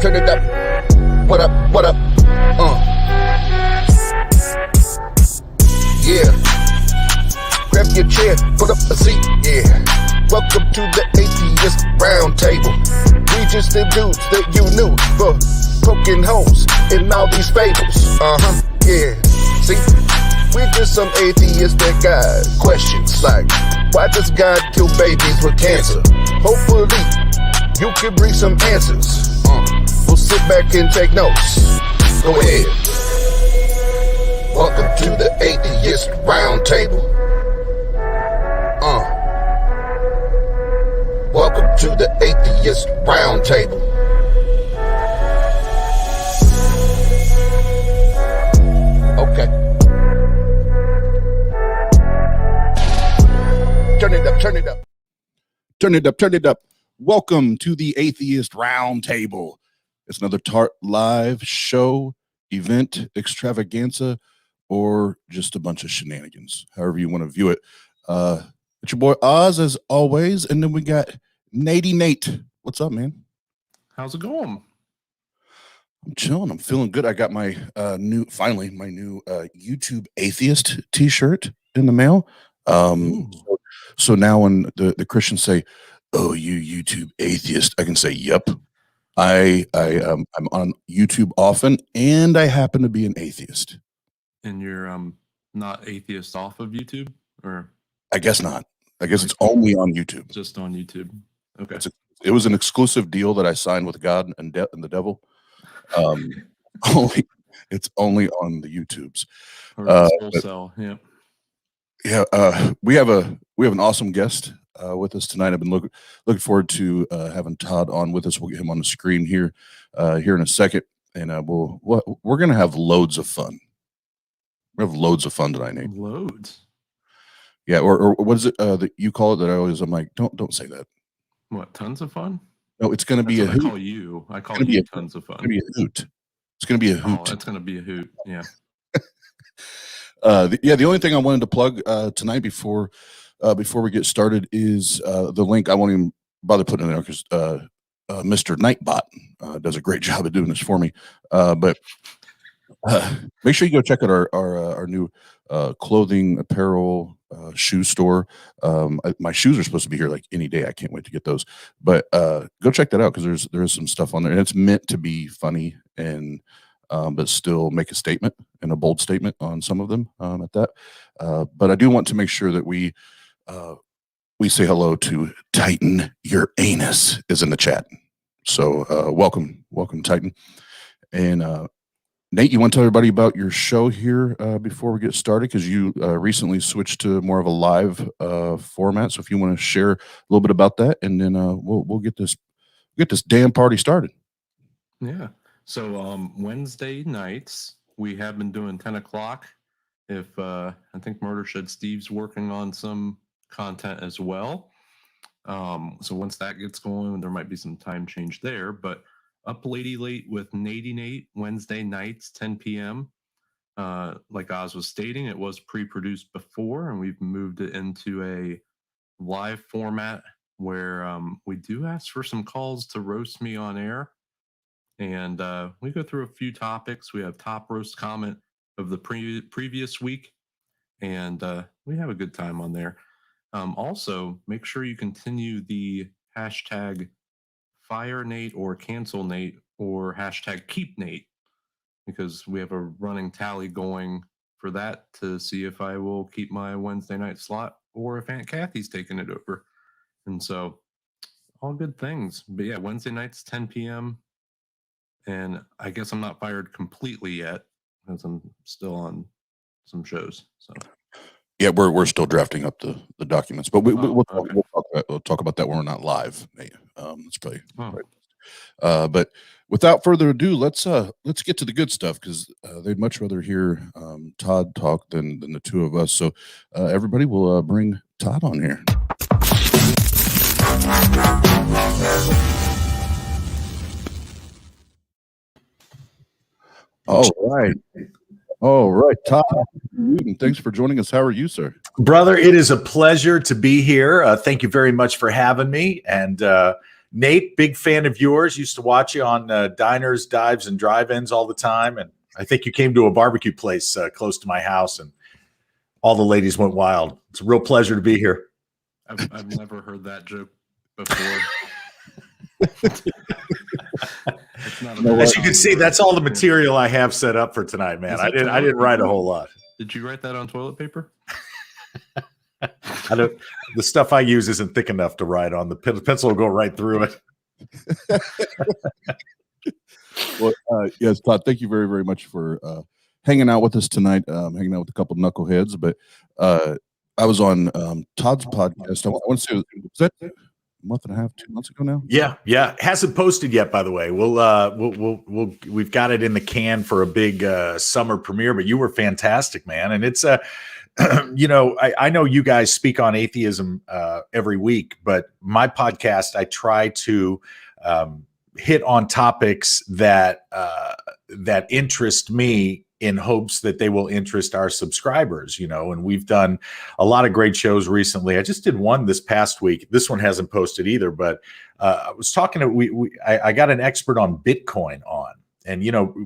turn it up. What up, what up? Yeah. Grab your chair, put up a seat, yeah. Welcome to the Atheist Round Table. We just the dudes that you knew for poking holes in all these fables. Yeah. See, we're just some atheists that got questions like, why does God kill babies with cancer? Hopefully, you can bring some answers. We'll sit back and take notes. Go ahead. Welcome to the Atheist Round Table. Welcome to the Atheist Round Table. Okay. Turn it up, turn it up. Turn it up, turn it up. Welcome to the Atheist Round Table. It's another TART live show, event, extravaganza, or just a bunch of shenanigans, however you want to view it. It's your boy Oz, as always, and then we got Nate. What's up, man? How's it going? I'm chilling. I'm feeling good. I got my new YouTube Atheist t-shirt in the mail. So now when the Christians say, "Oh, you YouTube atheist," I can say, "Yep, I'm on YouTube often, and I happen to be an atheist." And you're not atheist off of YouTube, or I guess not. I guess it's only on YouTube. Just on YouTube. Okay. It was an exclusive deal that I signed with God and the devil. It's only on the YouTubes. Yeah. Yeah. We have an awesome guest with us tonight. I've been looking forward to having Todd on with us. We'll get him on the screen here in a second, and we're gonna have loads of fun. We have loads of fun tonight, Nate. Loads. Yeah, or what is it that you call it? That I'm like, don't say that. What? Tons of fun? No, it's going to be a hoot. I call you tons of fun. It's going to be a hoot. It's going to be a hoot. Oh, it's going to be a hoot. Yeah. The only thing I wanted to plug tonight before we get started is the link. I won't even bother putting it in there because Mr. Nightbot does a great job of doing this for me. But make sure you go check out our new clothing, apparel, shoe store. My shoes are supposed to be here like any day. I can't wait to get those. But go check that out because there's some stuff on there, and it's meant to be funny and but still make a statement and a bold statement on some of them at that. But I do want to make sure that we say hello to Titan. Your anus is in the chat. So welcome, Titan. And Nate, you want to tell everybody about your show here before we get started? Because you recently switched to more of a live format. So if you want to share a little bit about that, and then we'll get this damn party started. Yeah. So Wednesday nights we have been doing 10 o'clock. If I think Murdershed Steve's working on some content as well. So once that gets going, there might be some time change there, but. Up Late with Nate Wednesday nights, 10 p.m. Like Oz was stating, it was pre-produced before, and we've moved it into a live format where we do ask for some calls to roast me on air. And we go through a few topics. We have top roast comment of the previous week, and we have a good time on there. Also, make sure you continue the hashtag Fire Nate or Cancel Nate or hashtag Keep Nate, because we have a running tally going for that to see if I will keep my Wednesday night slot or if Aunt Kathy's taking it over. And so all good things. But yeah, Wednesday nights, 10 p.m. And I guess I'm not fired completely yet because I'm still on some shows. So yeah, we're still drafting up the documents, but we'll talk about that when we're not live. It's probably right. But without further ado, let's get to the good stuff because they'd much rather hear Todd talk than the two of us. So everybody will bring Todd on here. All right, Todd Newton, thanks for joining us. How are you, sir? Brother, it is a pleasure to be here. Thank you very much for having me. And Nate, big fan of yours. Used to watch you on diners, dives, and drive-ins all the time. And I think you came to a barbecue place close to my house, and all the ladies went wild. It's a real pleasure to be here. I've never heard that joke before. As you can see, that's all the material I have set up for tonight, man. I didn't write a whole lot. Did you write that on toilet paper? The stuff I use isn't thick enough to write on. The pencil will go right through it. Well, yes, Todd, thank you very, very much for hanging out with us tonight, hanging out with a couple of knuckleheads. But I was on Todd's podcast. I want to say, was that a month and a half, 2 months ago now? Yeah. Hasn't posted yet, by the way. We've got it in the can for a big summer premiere. But you were fantastic, man. And it's I know you guys speak on atheism every week, but my podcast, I try to hit on topics that interest me in hopes that they will interest our subscribers, and we've done a lot of great shows recently. I just did one this past week. This one hasn't posted either, but I was talking to, I got an expert on Bitcoin on, and,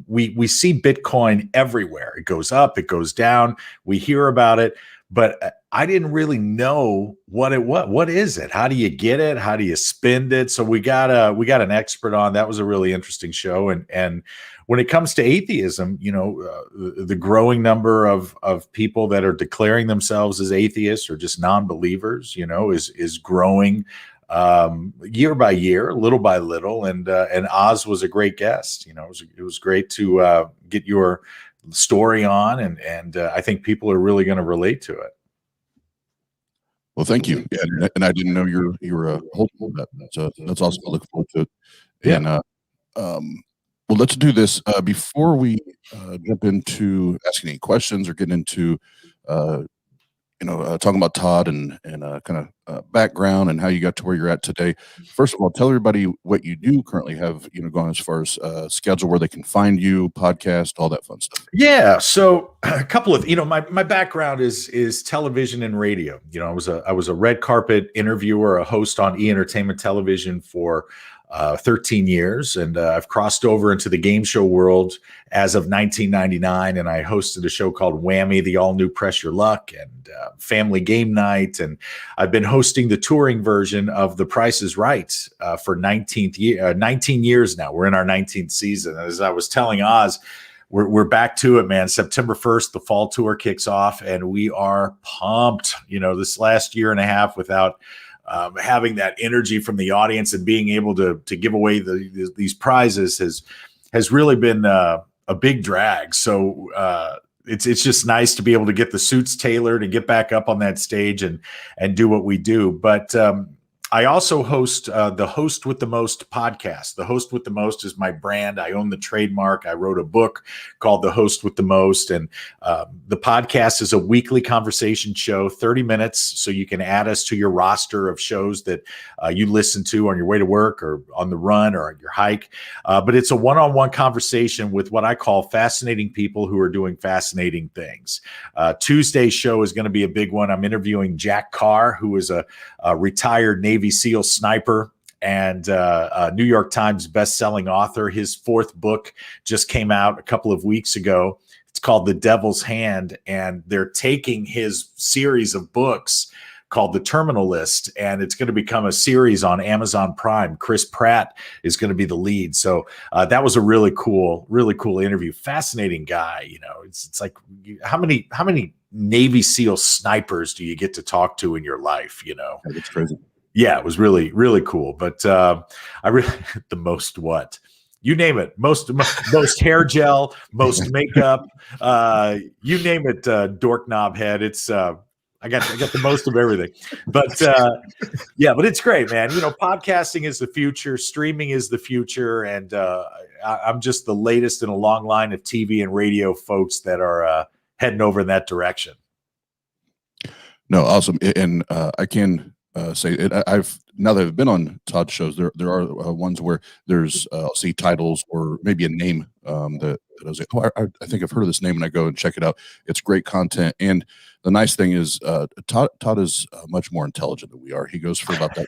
we see Bitcoin everywhere. It goes up, it goes down. We hear about it, but I didn't really know what is it? How do you get it? How do you spend it? So we got an expert on. That was a really interesting show. And when it comes to atheism, the growing number of people that are declaring themselves as atheists or just non-believers, is growing year by year, little by little. And Oz was a great guest. It was great to get your story on, and I think people are really going to relate to it. Well, thank you. Yeah, and I didn't know you were holding that. That's awesome. I look forward to it. Yeah. And well, let's do this before we jump into asking any questions or get into talking about Todd and kind of background and how you got to where you're at today. First of all, tell everybody what you do currently have going as far as schedule, where they can find you, podcast, all that fun stuff. Yeah, so a couple of my background is television and radio. I was a red carpet interviewer, a host on E-Entertainment Television for 13 years, and I've crossed over into the game show world as of 1999, and I hosted a show called Whammy, the all-new Press Your Luck, and Family Game Night, and I've been hosting the touring version of The Price is Right for 19 years now. We're in our 19th season. As I was telling Oz, we're back to it, man. September 1st, the fall tour kicks off, and we are pumped. This last year and a half without having that energy from the audience and being able to give away these prizes has really been a big drag. So it's just nice to be able to get the suits tailored and get back up on that stage and do what we do. But I also host the Host with the Most podcast. The Host with the Most is my brand. I own the trademark. I wrote a book called The Host with the Most. And the podcast is a weekly conversation show, 30 minutes. So you can add us to your roster of shows that you listen to on your way to work or on the run or on your hike. But it's a one-on-one conversation with what I call fascinating people who are doing fascinating things. Tuesday's show is going to be a big one. I'm interviewing Jack Carr, who is a retired Navy SEAL sniper and a New York Times best-selling author. His fourth book just came out a couple of weeks ago. It's called The Devil's Hand, and they're taking his series of books called The Terminal List, and it's going to become a series on Amazon Prime. Chris Pratt is going to be the lead. So that was a really cool interview. Fascinating guy. It's like how many Navy SEAL snipers do you get to talk to in your life? That's crazy. Yeah, it was really, really cool. But I really the most what? You name it. Most hair gel, most makeup, you name it, dork knob head. It's I got the most of everything. But yeah, but it's great, man. Podcasting is the future, streaming is the future, and I'm just the latest in a long line of TV and radio folks that are heading over in that direction. No, awesome. And I can say it. I've now that I've been on Todd's shows, there are ones where there's I'll see titles or maybe a name that I was like, oh, I think I've heard of this name, and I go and check it out. It's great content, and the nice thing is Todd is much more intelligent than we are. He goes for about that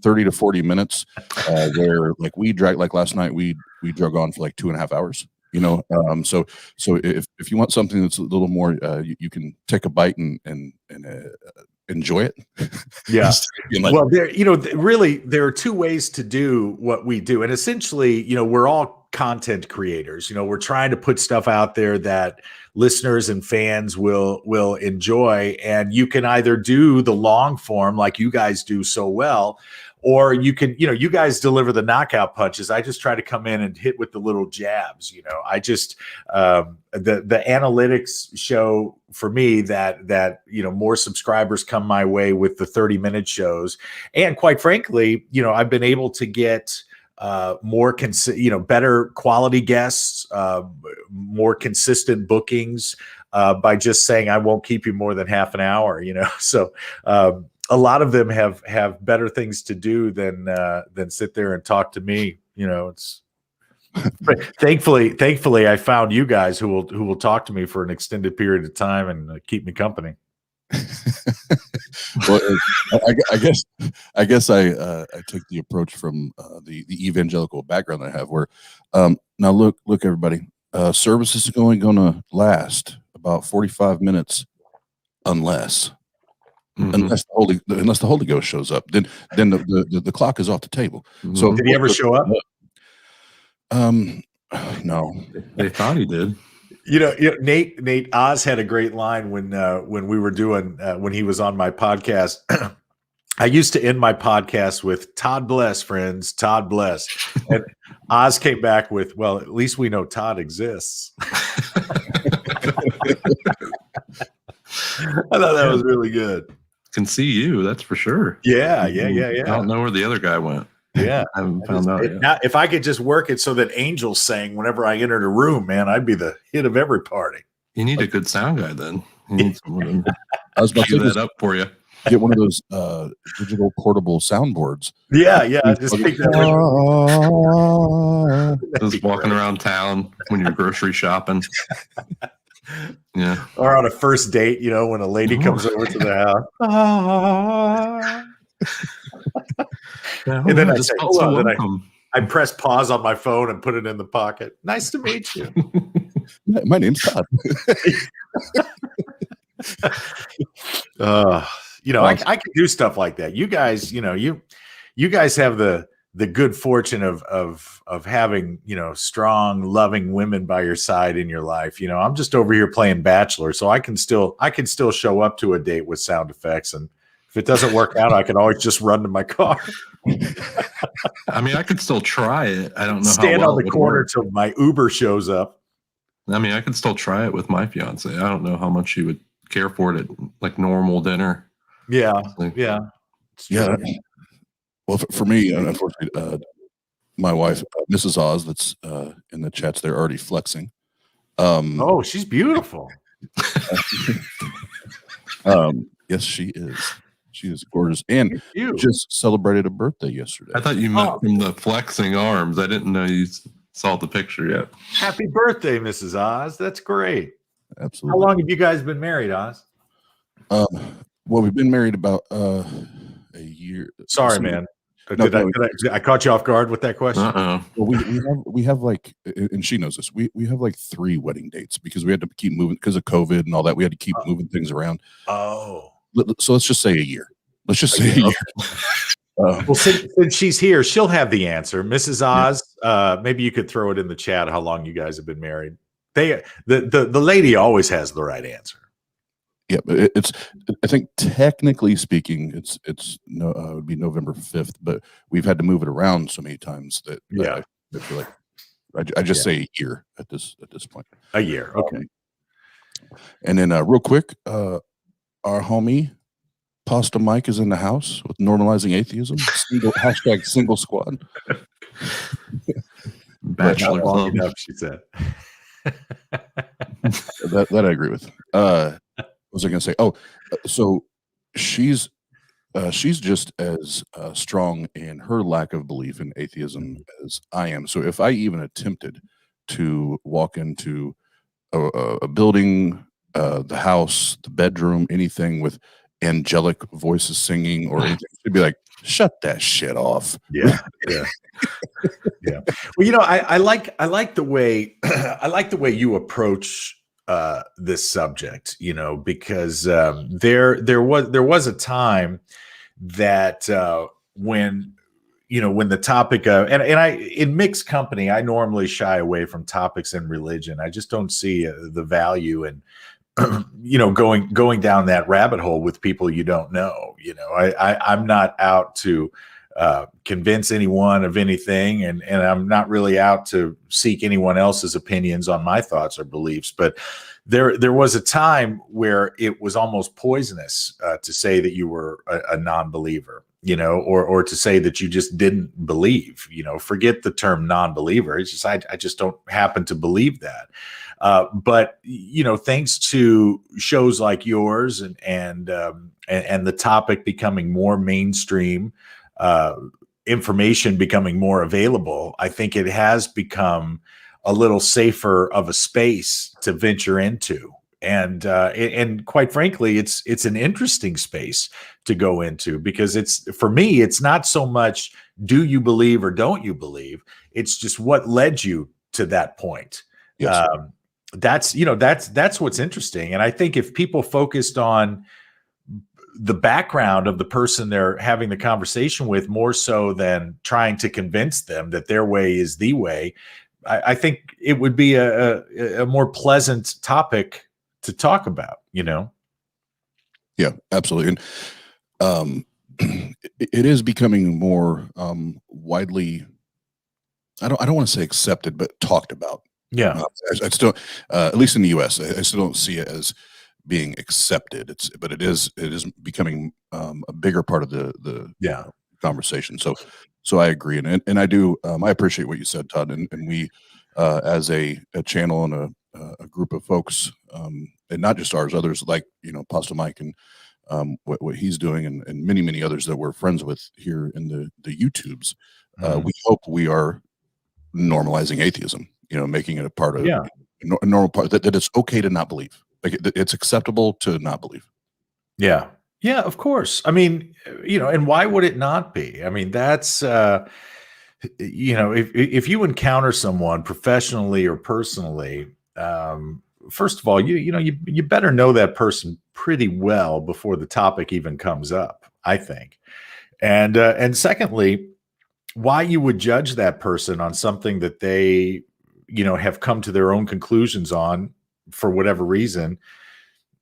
30 to 40 minutes, where like we drag, like last night we drug on for like 2.5 hours. You know, so if you want something that's a little more, you can take a bite and enjoy it. Yeah. Like, Well, really, there are two ways to do what we do. And essentially, we're all content creators. We're trying to put stuff out there that listeners and fans will enjoy. And you can either do the long form like you guys do so well, or you can, you guys deliver the knockout punches. I just try to come in and hit with the little jabs. I just the analytics show for me that more subscribers come my way with the 30-minute shows, and quite frankly, I've been able to get more better quality guests, more consistent bookings by just saying I won't keep you more than half an hour. So. A lot of them have better things to do than sit there and talk to me. It's thankfully I found you guys who will talk to me for an extended period of time and keep me company. Well, I guess I take the approach from the evangelical background that I have, where now look everybody, service is only going to last about 45 minutes unless the Holy Ghost shows up, then the clock is off the table. Mm-hmm. So did he ever show up? No. They thought he did. Nate Oz had a great line when we were doing when he was on my podcast. I used to end my podcast with "Todd bless, friends, Todd bless," and Oz came back with, "Well, at least we know Todd exists." I thought that was really good. Can see you, that's for sure. Yeah. I don't know where the other guy went. Yeah, I haven't found out yet. Now, if I could just work it so that angels sang whenever I entered a room, man, I'd be the hit of every party. You need a good sound guy then. You need someone to I was about to cue say that up for you. get one of those digital portable soundboards. Yeah. Just pick that up. Just walking around town when you're grocery shopping. Yeah. Or on a first date, when a lady comes over to the house. And then I press pause on my phone and put it in the pocket. Nice to meet you. My name's Todd. I can do stuff like that. You guys, you guys have the good fortune of having, strong, loving women by your side in your life. I'm just over here playing Bachelor, so I can still show up to a date with sound effects, and if it doesn't work out, I can always just run to my car. I mean, I could still try it. I don't know. Stand how well on the corner till my Uber shows up. I mean, I could still try it with my fiance. I don't know how much she would care for it at like normal dinner. Yeah. Yeah. Well, for me, unfortunately, my wife, Mrs. Oz, that's in the chats, they're already flexing. She's beautiful. Yes, she is. She is gorgeous, and just celebrated a birthday yesterday. I thought you meant from the flexing arms. I didn't know you saw the picture yet. Happy birthday, Mrs. Oz. That's great. Absolutely. How long have you guys been married, Oz? Well, we've been married about a year. Sorry, man. Did I caught you off guard with that question? Well, we have like, and she knows this. We have like 3 wedding dates because we had to keep moving because of COVID and all that. We had to keep moving things around. Oh, so let's just say a year. Let's just say a year. Well, since she's here, she'll have the answer, Mrs. Oz. Maybe you could throw it in the chat how long you guys have been married. The lady always has the right answer. Yeah, but I think technically speaking, it would be November 5th, but we've had to move it around so many times that I feel like I just say a year at this point. A year, okay. And then real quick, our homie Pasta Mike is in the house with normalizing atheism. Single squad. Bachelor club. Enough, she said. that I agree with. What was I going to say? Oh, so she's she's just as strong in her lack of belief in atheism as I am. So if I even attempted to walk into a building, the house, the bedroom, anything with angelic voices singing or anything, she'd be like, "Shut that shit off." Yeah, yeah, yeah. Well, I like the way I like the way you approach this subject. Because there was a time that when the topic of and I in mixed company, I normally shy away from topics in religion. I just don't see the value in going down that rabbit hole with people you don't know. I'm not out to convince anyone of anything, and I'm not really out to seek anyone else's opinions on my thoughts or beliefs. But there was a time where it was almost poisonous to say that you were a non-believer, or to say that you just didn't believe. Forget the term non-believer. It's just I just don't happen to believe that. But thanks to shows like yours and the topic becoming more mainstream, information becoming more available, I think it has become a little safer of a space to venture into. And quite frankly, it's an interesting space to go into, because for me, it's not so much do you believe or don't you believe. It's just what led you to that point. Yes. That's what's interesting. And I think if people focused on the background of the person they're having the conversation with more so than trying to convince them that their way is the way, I think it would be a more pleasant topic to talk about. Yeah, absolutely. And it is becoming more widely, I don't want to say accepted, but talked about. Yeah. I still, at least in the U.S., I still don't see it as being accepted. But it is becoming a bigger part of the conversation. So I agree, and I do. I appreciate what you said, Todd, and we as a channel and a group of folks, and not just ours, others like Pastor Mike and what he's doing, and many others that we're friends with here in the YouTubes. We hope we are normalizing atheism. Making it a part of a normal part, that it's okay to not believe. Like it's acceptable to not believe. Yeah. Yeah, of course. I mean, and why would it not be? I mean, that's, if you encounter someone professionally or personally, first of all, you better know that person pretty well before the topic even comes up, I think. And secondly, why you would judge that person on something that they have come to their own conclusions on for whatever reason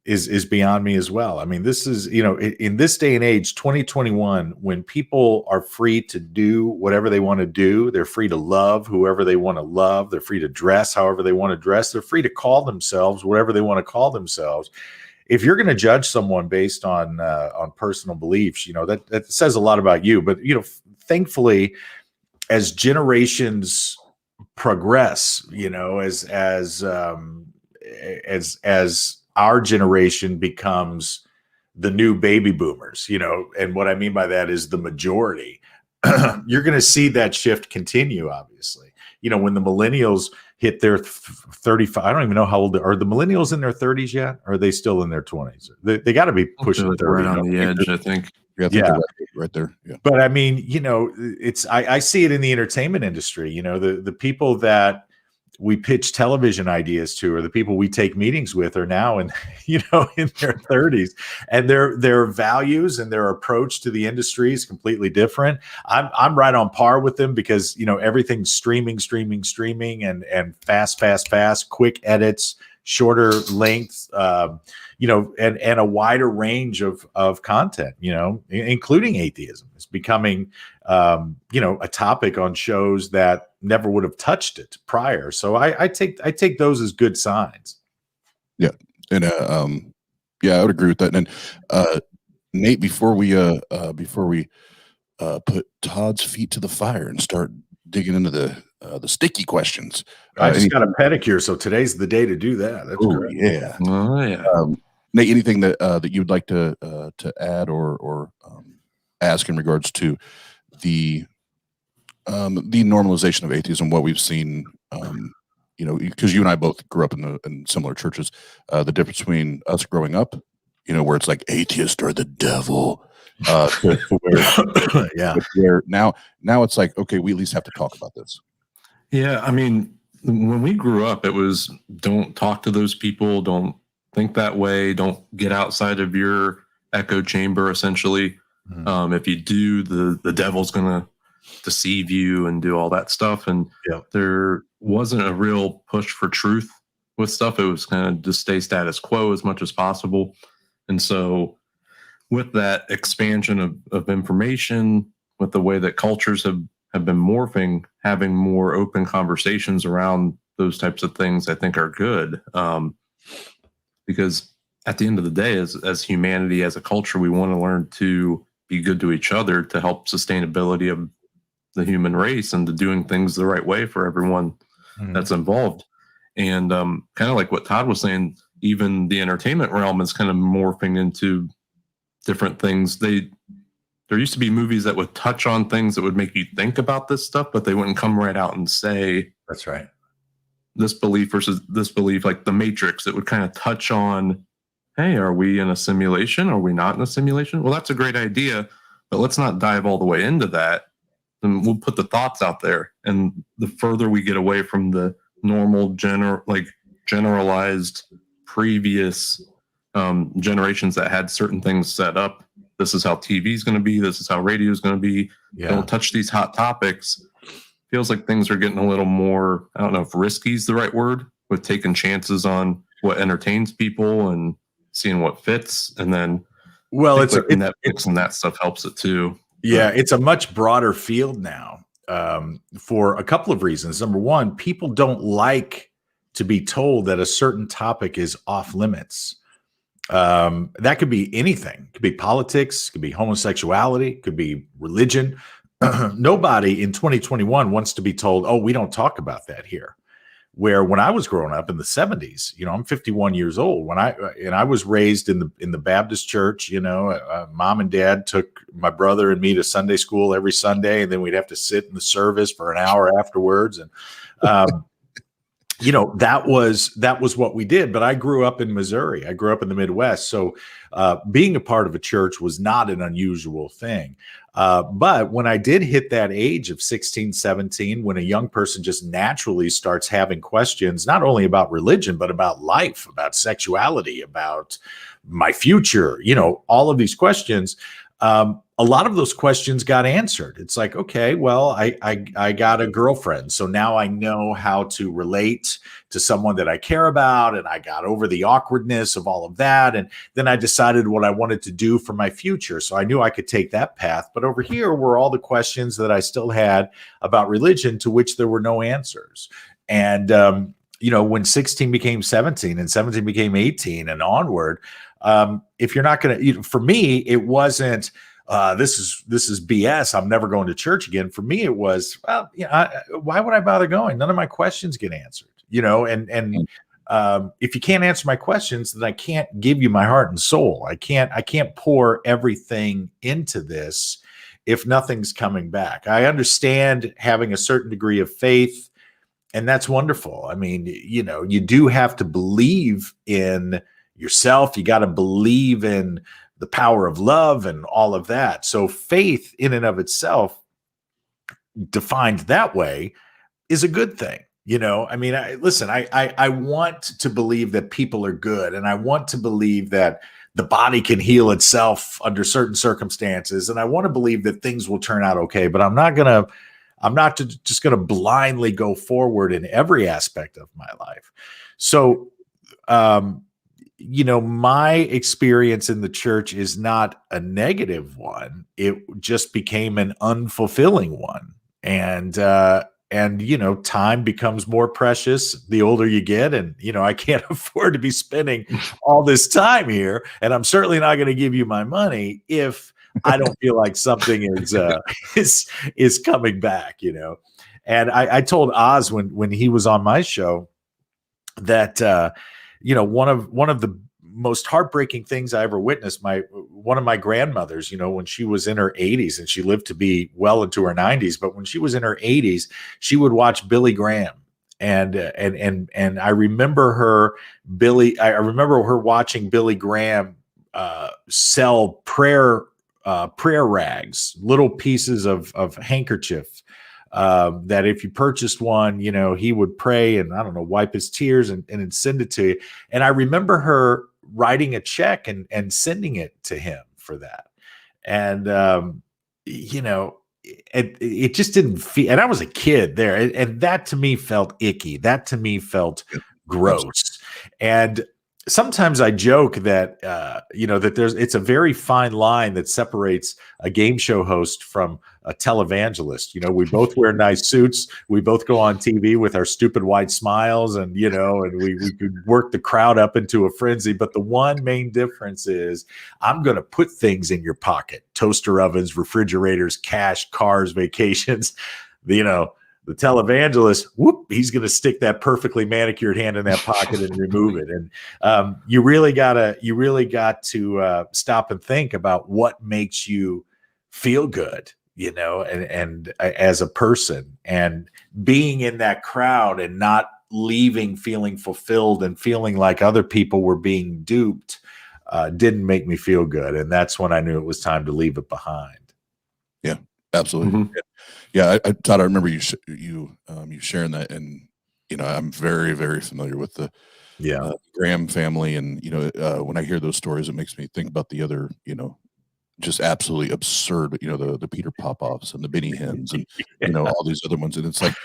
is beyond me as well. I mean, this is, in this day and age, 2021, when people are free to do whatever they want to do, they're free to love whoever they want to love, they're free to dress however they want to dress, they're free to call themselves whatever they want to call themselves. If you're going to judge someone based on personal beliefs, that says a lot about you. But thankfully, as generations progress, as our generation becomes the new baby boomers, and what I mean by that is the majority, you're going to see that shift continue. Obviously, when the millennials hit their 35, I don't even know how old are the millennials in their 30s yet? Or are they still in their 20s? They got to be pushing 30, right on the edge, I think. Yeah, right there. Yeah. But I mean, it's I see it in the entertainment industry. The people that we pitch television ideas to, or the people we take meetings with, are now in their 30s, and their values and their approach to the industry is completely different. I'm right on par with them, because everything's streaming, and fast, quick edits, shorter length, and a wider range of content, including atheism is becoming, a topic on shows that never would have touched it prior. So I take those as good signs. Yeah. And, I would agree with that. And, Nate, before we put Todd's feet to the fire and start digging into the sticky questions, I just got a pedicure, so today's the day to do that. That's great. Yeah. Oh yeah. Nate, anything that you'd like to add or ask in regards to the normalization of atheism, what we've seen, you know, because you and I both grew up in similar churches, the difference between us growing up, you know, where it's like atheists are the devil, to where, Yeah. where now it's like, okay, we at least have to talk about this. Yeah, I mean, when we grew up, it was don't talk to those people, don't think that way, don't get outside of your echo chamber, essentially. If you do, the devil's going to deceive you and do all that stuff. And there wasn't a real push for truth with stuff. It was kind of just stay status quo as much as possible. And so with that expansion of information, with the way that cultures have been morphing, having more open conversations around those types of things, I think are good. Because at the end of the day, as humanity, as a culture, we want to learn to be good to each other to help sustainability of the human race and to doing things the right way for everyone that's involved. And kind of like what Todd was saying, even the entertainment realm is kind of morphing into different things. There used to be movies that would touch on things that would make you think about this stuff, but they wouldn't come right out and say, that's right, this belief versus this belief, like The Matrix. It would kind of touch on, hey, are we in a simulation? Are we not in a simulation? Well, that's a great idea, but let's not dive all the way into that. And we'll put the thoughts out there. And the further we get away from the normal generalized previous generations that had certain things set up, this is how TV is going to be, this is how radio is going to be. Don't touch these hot topics. Feels like things are getting a little more, I don't know if risky is the right word, with taking chances on what entertains people and seeing what fits. And then it's Netflix and that stuff helps it too. Yeah, it's a much broader field now, for a couple of reasons. Number one, people don't like to be told that a certain topic is off limits. That could be anything. It could be politics, it could be homosexuality, it could be religion. Nobody in 2021 wants to be told, oh, we don't talk about that here. Where when I was growing up in the 70s, you know, I'm 51 years old. When I was raised in the Baptist church, you know, mom and dad took my brother and me to Sunday school every Sunday, and then we'd have to sit in the service for an hour afterwards. And you know, that was what we did. But I grew up in Missouri. I grew up in the Midwest. So being a part of a church was not an unusual thing. But when I did hit that age of 16, 17, when a young person just naturally starts having questions, not only about religion, but about life, about sexuality, about my future, you know, all of these questions, a lot of those questions got answered. It's like, okay, well, I got a girlfriend, so now I know how to relate to someone that I care about, and I got over the awkwardness of all of that, and then I decided what I wanted to do for my future, so I knew I could take that path. But over here were all the questions that I still had about religion, to which there were no answers. And you know, when 16 became 17 and 17 became 18 and onward, if you're not going to, you know, for me, it wasn't, this is BS, I'm never going to church again. For me, it was, well, you know, why would I bother going? None of my questions get answered, you know, and if you can't answer my questions, then I can't give you my heart and soul. I can't pour everything into this if nothing's coming back. I understand having a certain degree of faith, and that's wonderful. I mean, you know, you do have to believe in yourself. You got to believe in the power of love and all of that. So faith in and of itself, defined that way, is a good thing. You know, I mean, I want to believe that people are good, and I want to believe that the body can heal itself under certain circumstances, and I want to believe that things will turn out okay. But I'm not just going to blindly go forward in every aspect of my life. So, you know, my experience in the church is not a negative one. It just became an unfulfilling one. And, you know, time becomes more precious the older you get. And, you know, I can't afford to be spending all this time here. And I'm certainly not going to give you my money if I don't feel like something is coming back, you know. And I told Oz when he was on my show that, you know, one of the most heartbreaking things I ever witnessed. One of my grandmothers, when she was in her 80s, and she lived to be well into her 90s, but when she was in her 80s, she would watch Billy Graham. And I remember her watching Billy Graham sell prayer rags, little pieces of handkerchief, that if you purchased one, he would pray and, I don't know, wipe his tears and send it to you. And I remember her writing a check and sending it to him for that. And, it just didn't feel, and I was a kid there, and that to me felt icky. That to me felt gross. And sometimes I joke that, that it's a very fine line that separates a game show host from a televangelist. We both wear nice suits. We both go on TV with our stupid white smiles, and, and we could work the crowd up into a frenzy. But the one main difference is I'm going to put things in your pocket: toaster ovens, refrigerators, cash, cars, vacations. The televangelist, he's going to stick that perfectly manicured hand in that pocket and remove it. And you really got to stop and think about what makes you feel good, and as a person, and being in that crowd and not leaving feeling fulfilled and feeling like other people were being duped didn't make me feel good. And that's when I knew it was time to leave it behind. Yeah, absolutely. Mm-hmm. Yeah, Todd, I remember you sharing that, and I'm very, very familiar with the Graham family, and when I hear those stories, it makes me think about the other, just absolutely absurd, the Peter Popoffs and the Benny Hinns, and all these other ones, and it's like,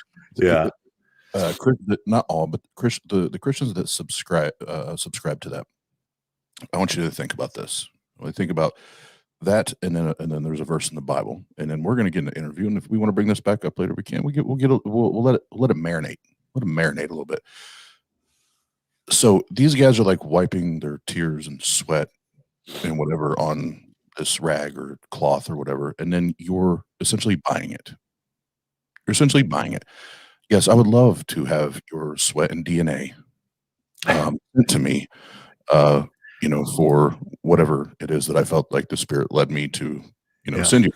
not all, but the Christians that subscribe to that. I want you to think about this. When I think about that, and then there's a verse in the Bible, and then we're going to get an interview, and if we want to bring this back up later, we can. We'll let it marinate. Let it marinate a little bit. So these guys are like wiping their tears and sweat and whatever on this rag or cloth or whatever, and then you're essentially buying it. You're essentially buying it. Yes, I would love to have your sweat and DNA sent to me. For whatever it is that I felt like the Spirit led me to, send you.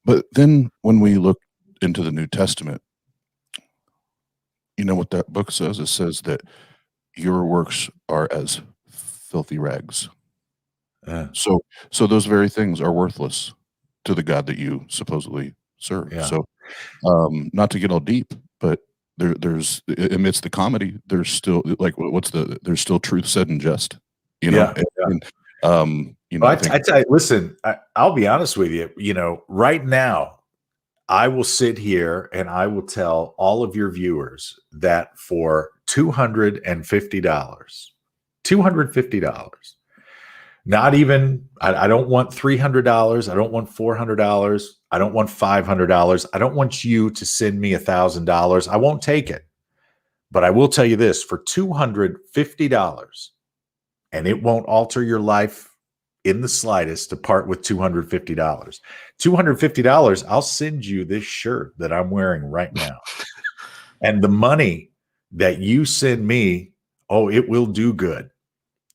But then when we look into the New Testament, what that book says? It says that your works are as filthy rags. So those very things are worthless to the God that you supposedly serve. Yeah. So, not to get all deep, but there's amidst the comedy, there's still there's still truth said and just. Listen, I'll be honest with you. Right now, I will sit here and I will tell all of your viewers that for $250, not even, I don't want $300. I don't want $400. I don't want $500. I don't want you to send me $1,000. I won't take it. But I will tell you this: for $250, and it won't alter your life in the slightest to part with $250. $250, I'll send you this shirt that I'm wearing right now. And the money that you send me, it will do good.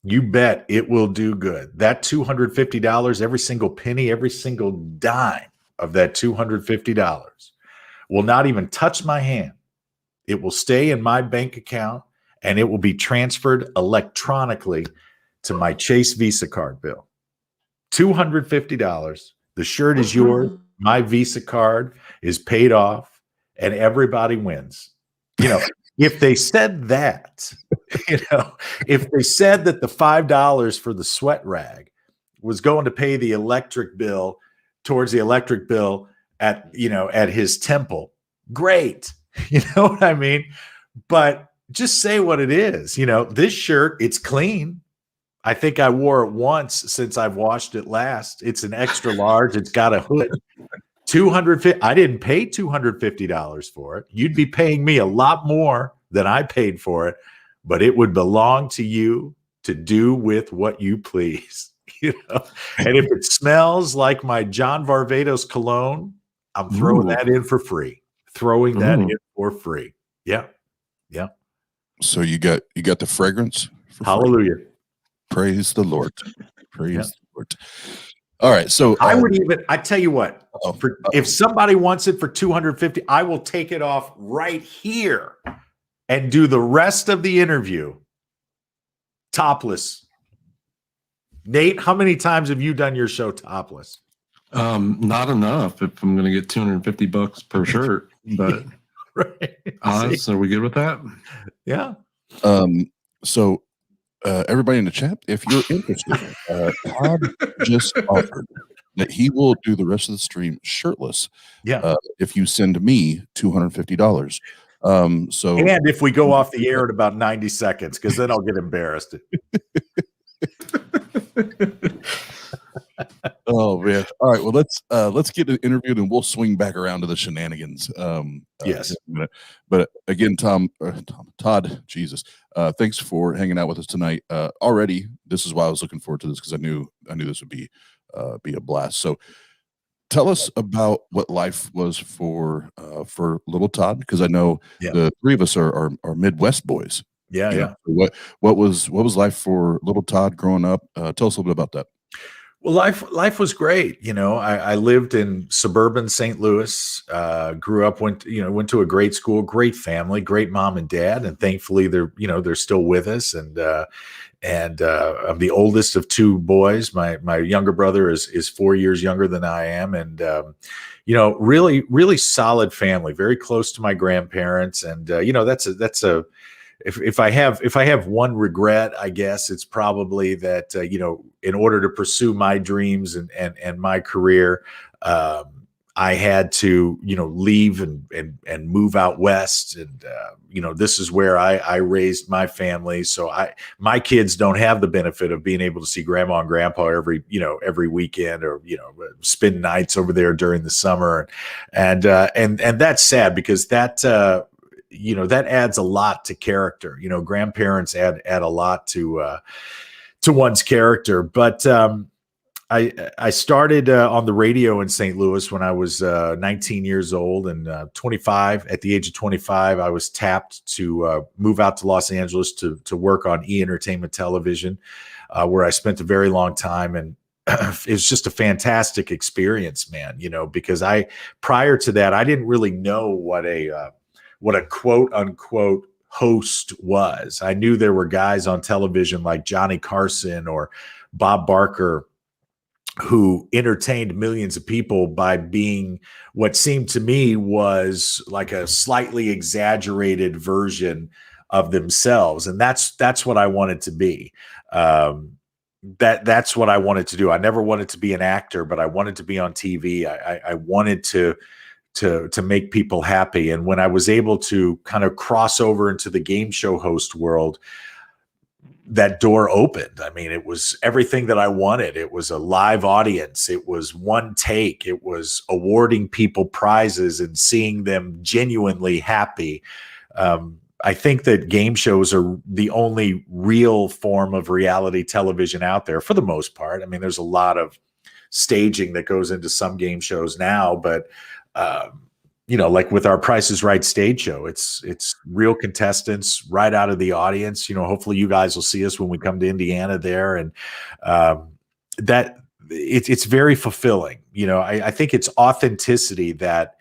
You bet it will do good. That $250, every single penny, every single dime of that $250 will not even touch my hand. It will stay in my bank account, and it will be transferred electronically to my Chase Visa card bill. $250. The shirt is yours. My Visa card is paid off, and everybody wins. If they said that, if they said that the $5 for the sweat rag was going to pay the electric bill towards the electric bill at his temple, great. You know what I mean? But just say what it is. This shirt, it's clean. I think I wore it once since I've washed it last. It's an extra large. It's got a hood. I didn't pay $250 for it. You'd be paying me a lot more than I paid for it, but it would belong to you to do with what you please. And if it smells like my John Varvatos cologne, I'm throwing that in for free. Yeah. So you got the fragrance. Hallelujah. Praise the Lord. Praise Yeah. the Lord. All right. So I would even, I tell you what, oh, if somebody wants it for 250, I will take it off right here and do the rest of the interview topless. Nate, how many times have you done your show topless? Not enough if I'm going to get $250 per shirt, but Right. so are we good with that? Yeah. So everybody in the chat, if you're interested, Todd just offered that he will do the rest of the stream shirtless. Yeah. If you send me $250. So And if we go off the air in about 90 seconds, because then I'll get embarrassed. oh man. All right. Well, let's get interviewed and we'll swing back around to the shenanigans. Yes. In a minute. But again, Todd, Jesus, thanks for hanging out with us tonight. Already, this is why I was looking forward to this because I knew this would be a blast. So tell us about what life was for little Todd, because I know the three of us are Midwest boys. Yeah, yeah. So what was life for little Todd growing up? Tell us a little bit about that. Well, life was great. You know, I lived in suburban St. Louis, grew up, went to a great school, great family, great mom and dad. And thankfully they're still with us. And I'm the oldest of two boys. My younger brother is 4 years younger than I am. And, really, really solid family, very close to my grandparents. And, if I have one regret, I guess it's probably that, in order to pursue my dreams and my career, I had to, leave and move out west. And, this is where I raised my family. So my kids don't have the benefit of being able to see grandma and grandpa every weekend, or, spend nights over there during the summer. And that's sad, because that adds a lot to character. Grandparents add a lot to one's character. But I started on the radio in St. Louis when I was 19 years old, and 25. At the age of 25, I was tapped to move out to Los Angeles to work on E-Entertainment Television, where I spent a very long time. And it was just a fantastic experience, man. Because prior to that, I didn't really know what a quote unquote host was. I knew there were guys on television like Johnny Carson or Bob Barker who entertained millions of people by being what seemed to me was like a slightly exaggerated version of themselves. And that's what I wanted to be. That's what I wanted to do. I never wanted to be an actor, but I wanted to be on TV. I wanted to make people happy. And when I was able to kind of cross over into the game show host world, that door opened. I mean, it was everything that I wanted. It was a live audience. It was one take. It was awarding people prizes and seeing them genuinely happy. I think that game shows are the only real form of reality television out there for the most part. I mean, there's a lot of staging that goes into some game shows now, but like with our Price is Right stage show, it's real contestants right out of the audience. Hopefully you guys will see us when we come to Indiana there, and that it's very fulfilling. I think it's authenticity that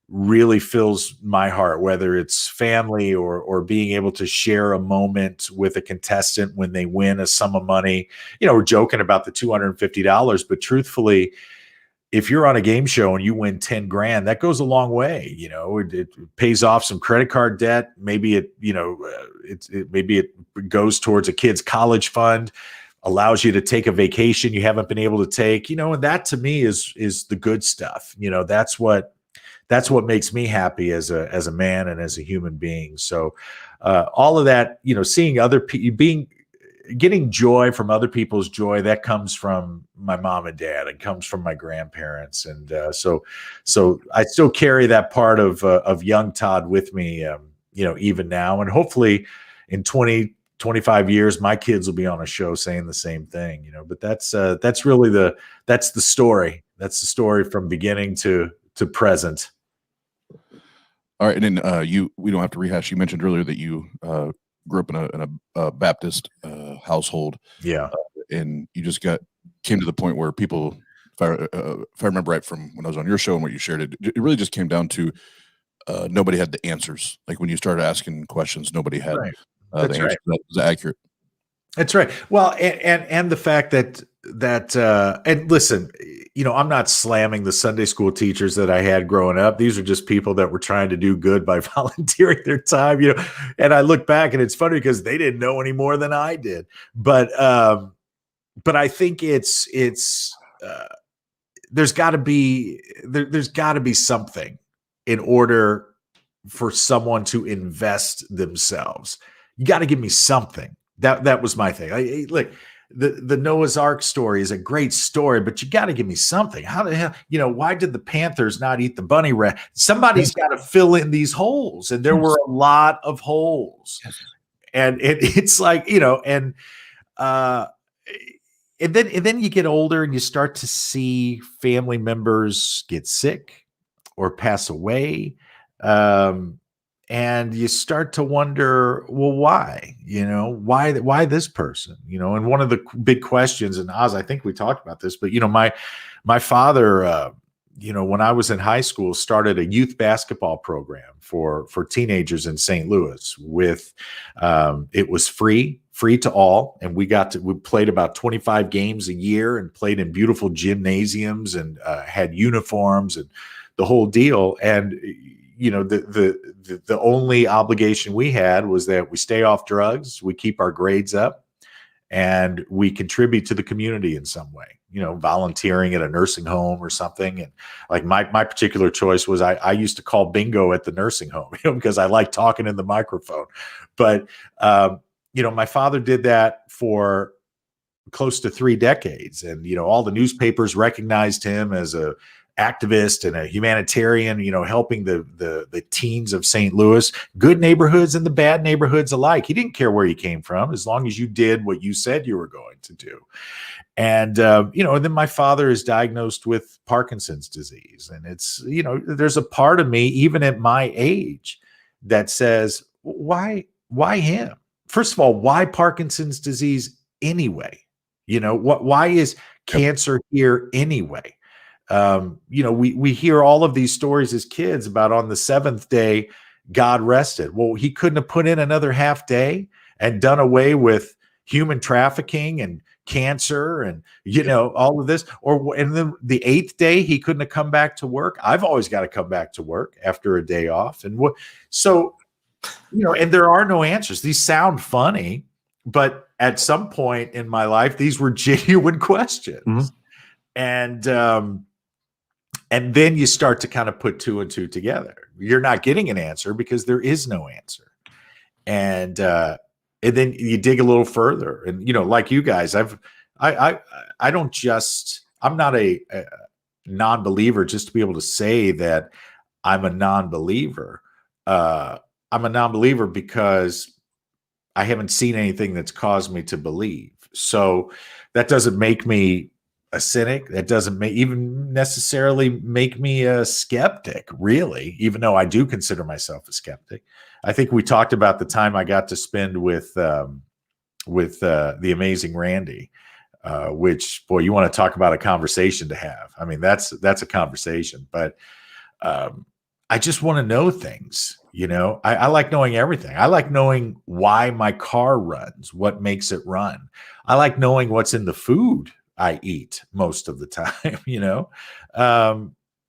really fills my heart, whether it's family or being able to share a moment with a contestant when they win a sum of money. We're joking about the $250, but truthfully, if you're on a game show and you win 10 grand, that goes a long way. It pays off some credit card debt. Maybe it goes towards a kid's college fund, allows you to take a vacation you haven't been able to take, and that to me is the good stuff. That's what makes me happy as a man and as a human being. So all of that, seeing other people getting joy from other people's joy, that comes from my mom and dad. It comes from my grandparents. And so I still carry that part of young Todd with me, even now. And hopefully in 20, 25 years, my kids will be on a show saying the same thing, but that's really the story. That's the story from beginning to present. All right. And then we don't have to rehash. You mentioned earlier that you grew up in a Baptist household. Yeah. And you just came to the point where people, if I remember right from when I was on your show and what you shared, it really just came down to nobody had the answers. Like when you started asking questions, nobody had Right. the That's answers. right. That was accurate. That's right. Well, and the fact that and listen, I'm not slamming the Sunday school teachers that I had growing up. These are just people that were trying to do good by volunteering their time, And I look back and it's funny because they didn't know any more than I did. But I think it's there's got to be something in order for someone to invest themselves. You got to give me something. That was my thing. Look, the Noah's Ark story is a great story, but you got to give me something. How the hell, why did the Panthers not eat the bunny rat? Somebody's got to fill in these holes, and there were a lot of holes. And it's like, and then you get older and you start to see family members get sick or pass away. And you start to wonder, well, why? Why this person? And one of the big questions, and Oz, I think we talked about this, but my father, when I was in high school, started a youth basketball program for teenagers in St. Louis. With it was free to all, and we played about 25 games a year and played in beautiful gymnasiums and had uniforms and the whole deal. And the only obligation we had was that we stay off drugs, we keep our grades up, and we contribute to the community in some way, volunteering at a nursing home or something. And like my particular choice was I used to call bingo at the nursing home, because I like talking in the microphone. But, my father did that for close to 3 decades. And, all the newspapers recognized him as a activist and a humanitarian, helping the teens of St. Louis, good neighborhoods and the bad neighborhoods alike. He didn't care where you came from, as long as you did what you said you were going to do. And, and then my father is diagnosed with Parkinson's disease. And it's, there's a part of me, even at my age, that says, why him? First of all, why Parkinson's disease anyway? Why is cancer here anyway? We hear all of these stories as kids about on the 7th day, God rested. Well, he couldn't have put in another half day and done away with human trafficking and cancer and, all of this. And then the 8th day, he couldn't have come back to work. I've always got to come back to work after a day off. And and there are no answers. These sound funny, but at some point in my life, these were genuine questions. Mm-hmm. And then you start to kind of put 2 and 2 together. You're not getting an answer because there is no answer. And then you dig a little further. And, like you guys, I'm not a non-believer just to be able to say that I'm a non-believer. I'm a non-believer because I haven't seen anything that's caused me to believe. So that doesn't make me a cynic. That doesn't even necessarily make me a skeptic, really, even though I do consider myself a skeptic. I think we talked about the time I got to spend with the amazing Randy, which, boy, you want to talk about a conversation to have. I mean, that's a conversation, but I just want to know things. I like knowing everything. I like knowing why my car runs, what makes it run. I like knowing what's in the food I eat most of the time.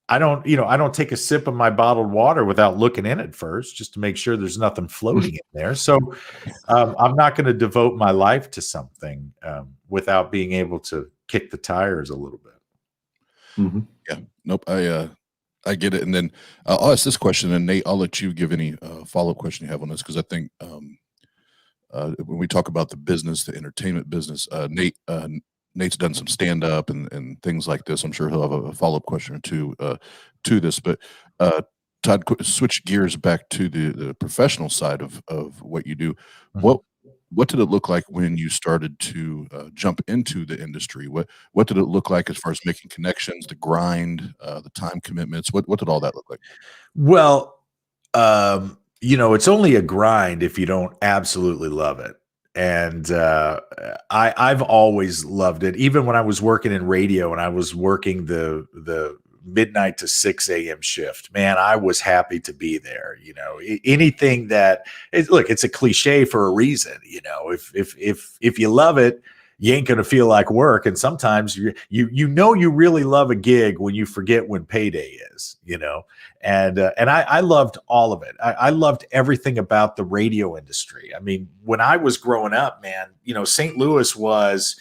I don't take a sip of my bottled water without looking in it first, just to make sure there's nothing floating in there. So I'm not going to devote my life to something without being able to kick the tires a little bit. Mm-hmm. Yeah. Nope. I get it. And then I'll ask this question, and Nate, I'll let you give any follow-up question you have on this, because I think when we talk about the business, the entertainment business, Nate's done some stand-up and things like this. I'm sure he'll have a follow-up question or two to this. But Todd, switch gears back to the professional side of what you do. Mm-hmm. What did it look like when you started to jump into the industry? What did it look like as far as making connections, the grind, the time commitments? What did all that look like? Well, it's only a grind if you don't absolutely love it. And I've always loved it. Even when I was working in radio and I was working the midnight to 6 a.m. shift, man, I was happy to be there. You know, anything that look, it's a cliche for a reason. You know, if you love it, you ain't gonna feel like work. And sometimes you really love a gig when you forget when payday is. You know, and I loved all of it. I loved everything about the radio industry. I mean, when I was growing up, man, you know, St. Louis was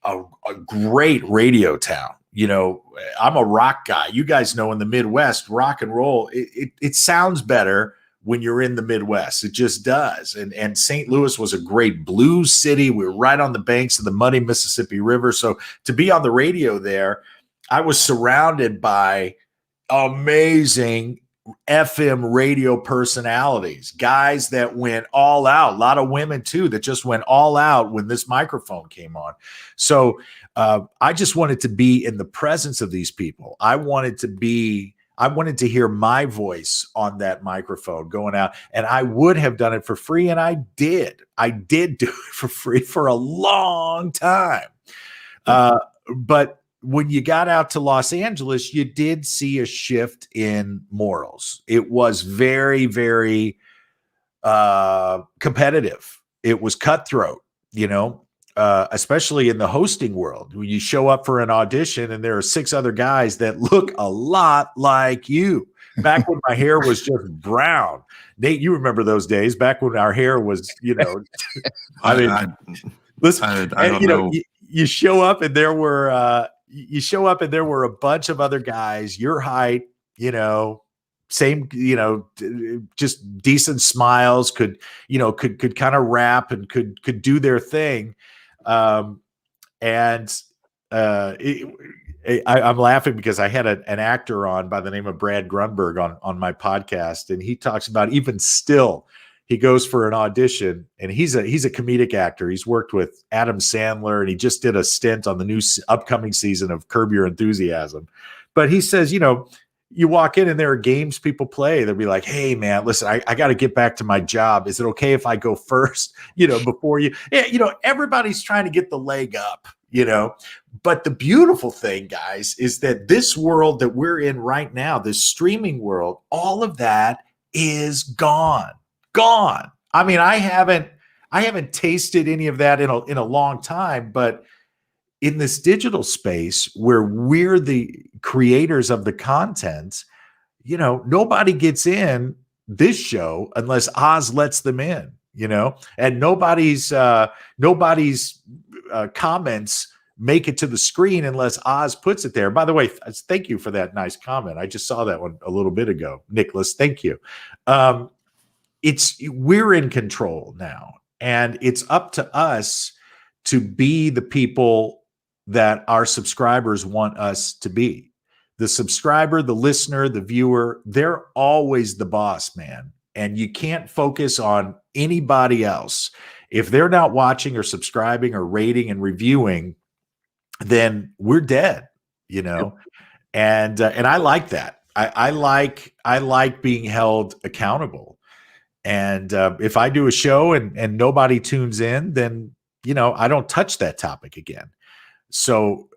a great radio town. You know, I'm a rock guy. You guys know in the Midwest, rock and roll, it sounds better when you're in the Midwest. It just does. And St. Louis was a great blues city. We were right on the banks of the muddy Mississippi River. So to be on the radio there, I was surrounded by amazing FM radio personalities, guys that went all out, a lot of women too, that just went all out when this microphone came on. So I just wanted to be in the presence of these people. I wanted to hear my voice on that microphone going out, and I would have done it for free. And I did do it for free for a long time. But when you got out to Los Angeles, you did see a shift in morals. It was very, very competitive. It was cutthroat, you know, especially in the hosting world. When you show up for an audition and there are 6 other guys that look a lot like you. Back when my hair was just brown. Nate, you remember those days back when our hair was, you know, I mean, listen, I don't know. You show up and there were a bunch of other guys your height, you know, same, you know, just decent smiles, could kind of rap and could do their thing. I'm laughing because I had an actor on by the name of Brad Grunberg on my podcast, and he talks about even still he goes for an audition, and he's a comedic actor. He's worked with Adam Sandler, and he just did a stint on the new upcoming season of Curb Your Enthusiasm. But he says, you know, you walk in and there are games people play. They'll be like, hey, man, listen, I got to get back to my job. Is it okay if I go first, you know, before you? Yeah, you know, everybody's trying to get the leg up, you know. But the beautiful thing, guys, is that this world that we're in right now, this streaming world, all of that is gone. I mean, I haven't tasted any of that in a long time, but in this digital space where we're the creators of the content, you know, nobody gets in this show unless Oz lets them in, you know, and nobody's comments make it to the screen unless Oz puts it there. By the way, thank you for that nice comment. I just saw that one a little bit ago. Nicholas, thank you. We're in control now, and it's up to us to be the people that our subscribers want us to be. The subscriber, the listener, the viewer, they're always the boss, man. And you can't focus on anybody else. If they're not watching or subscribing or rating and reviewing, then we're dead, you know? And I like that. I like being held accountable. And if I do a show and nobody tunes in, then, you know, I don't touch that topic again. So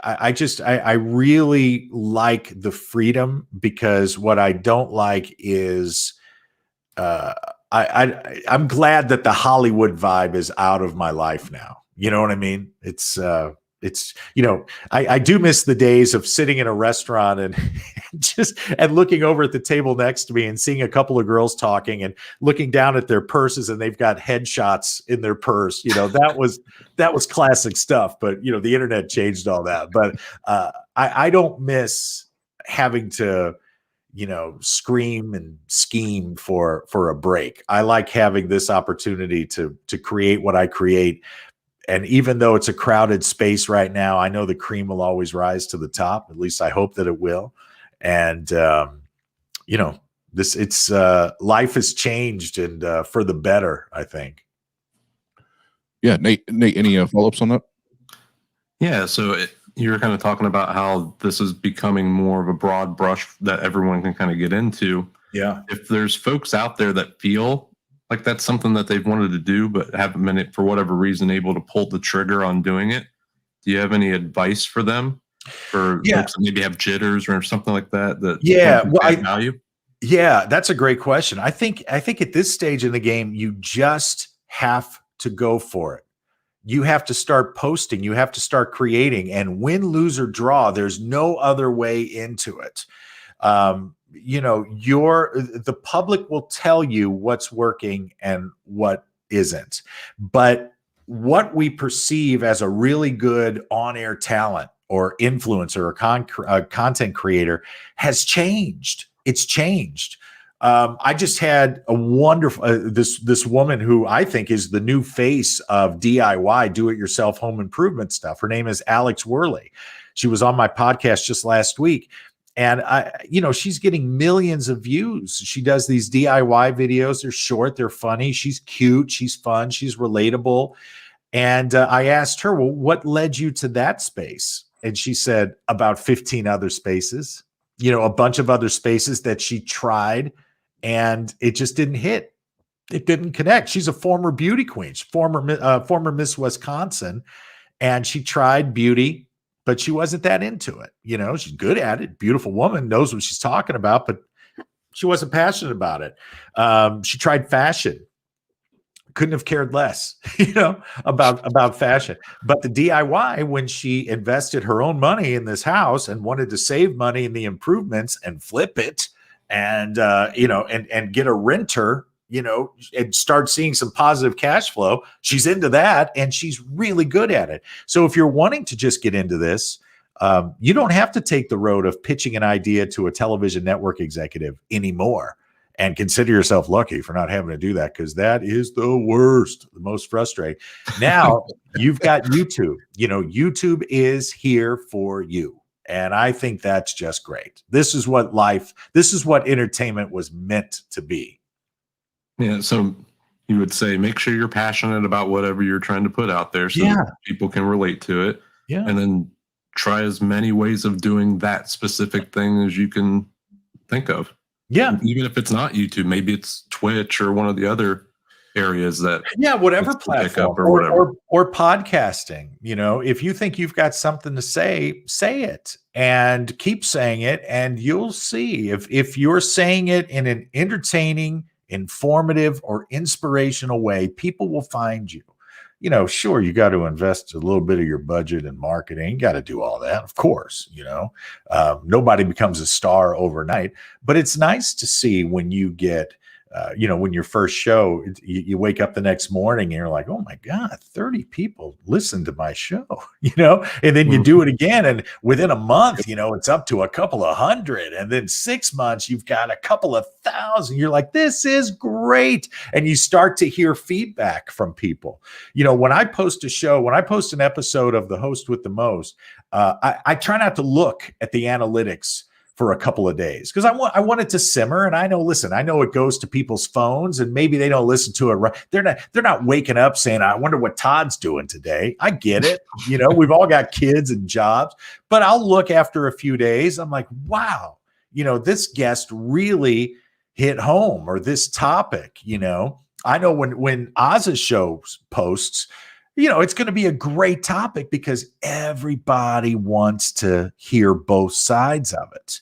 I really like the freedom, because what I don't like is I'm glad that the Hollywood vibe is out of my life now. You know what I mean? It's, you know, I do miss the days of sitting in a restaurant and and looking over at the table next to me and seeing a couple of girls talking and looking down at their purses, and they've got headshots in their purse. You know, that was classic stuff, but you know, the internet changed all that. But I don't miss having to, you know, scream and scheme for a break. I like having this opportunity to create what I create. And even though it's a crowded space right now, I know the cream will always rise to the top. At least I hope that it will. And, you know, life has changed, and for the better, I think. Yeah. Nate, any follow-ups on that? Yeah. So you were kind of talking about how this is becoming more of a broad brush that everyone can kind of get into. Yeah. If there's folks out there that feel like that's something that they've wanted to do, but haven't been, for whatever reason, able to pull the trigger on doing it. Do you have any advice for them, for folks that maybe have jitters or something like that? Value. Yeah, that's a great question. I think at this stage in the game, you just have to go for it. You have to start posting. You have to start creating, and win, lose, or draw. There's no other way into it. The public will tell you what's working and what isn't. But what we perceive as a really good on-air talent or influencer or content creator has changed. It's changed. I just had a wonderful this woman who I think is the new face of DIY, do-it-yourself home improvement stuff. Her name is Alex Worley. She was on my podcast just last week, and she's getting millions of views. She does these DIY videos. They're short, they're funny. She's cute, she's fun, she's relatable. And I asked her, well, what led you to that space? And she said about 15 other spaces. A bunch of other spaces that she tried, and it just didn't hit. It didn't connect. She's a former beauty queen, former Miss Wisconsin, and she tried beauty, but she wasn't that into it. She's good at it. Beautiful woman, knows what she's talking about, but she wasn't passionate about it. She tried fashion. Couldn't have cared less, about fashion. But the DIY, when she invested her own money in this house and wanted to save money in the improvements and flip it and get a renter, and start seeing some positive cash flow, she's into that and she's really good at it. So if you're wanting to just get into this, you don't have to take the road of pitching an idea to a television network executive anymore. And consider yourself lucky for not having to do that, because that is the worst, the most frustrating. Now you've got YouTube. YouTube is here for you. And I think that's just great. This is what entertainment was meant to be. Yeah. So you would say, make sure you're passionate about whatever you're trying to put out there so that people can relate to it. Yeah. And then try as many ways of doing that specific thing as you can think of. Yeah. Even if it's not YouTube, maybe it's Twitch or one of the other areas that. Yeah. Whatever platform or whatever. Or podcasting. If you think you've got something to say it and keep saying it, and you'll see if you're saying it in an entertaining, informative, or inspirational way, people will find you. Sure, you got to invest a little bit of your budget in marketing. You got to do all that, of course. Nobody becomes a star overnight, but it's nice to see when you get, when your first show, you wake up the next morning and you're like, oh my God, 30 people listen to my show, and then you do it again. And within a month, it's up to a couple of hundred. And then 6 months, you've got a couple of thousand. You're like, this is great. And you start to hear feedback from people. When I post an episode of The Host with the Most, I try not to look at the analytics for a couple of days, because I want it to simmer. And I know it goes to people's phones, and maybe they don't listen to it right. They're not waking up saying, I wonder what Todd's doing today. I get it. We've all got kids and jobs, but I'll look after a few days. I'm like, wow, this guest really hit home, or this topic. I know when Oz's show posts, it's going to be a great topic because everybody wants to hear both sides of it.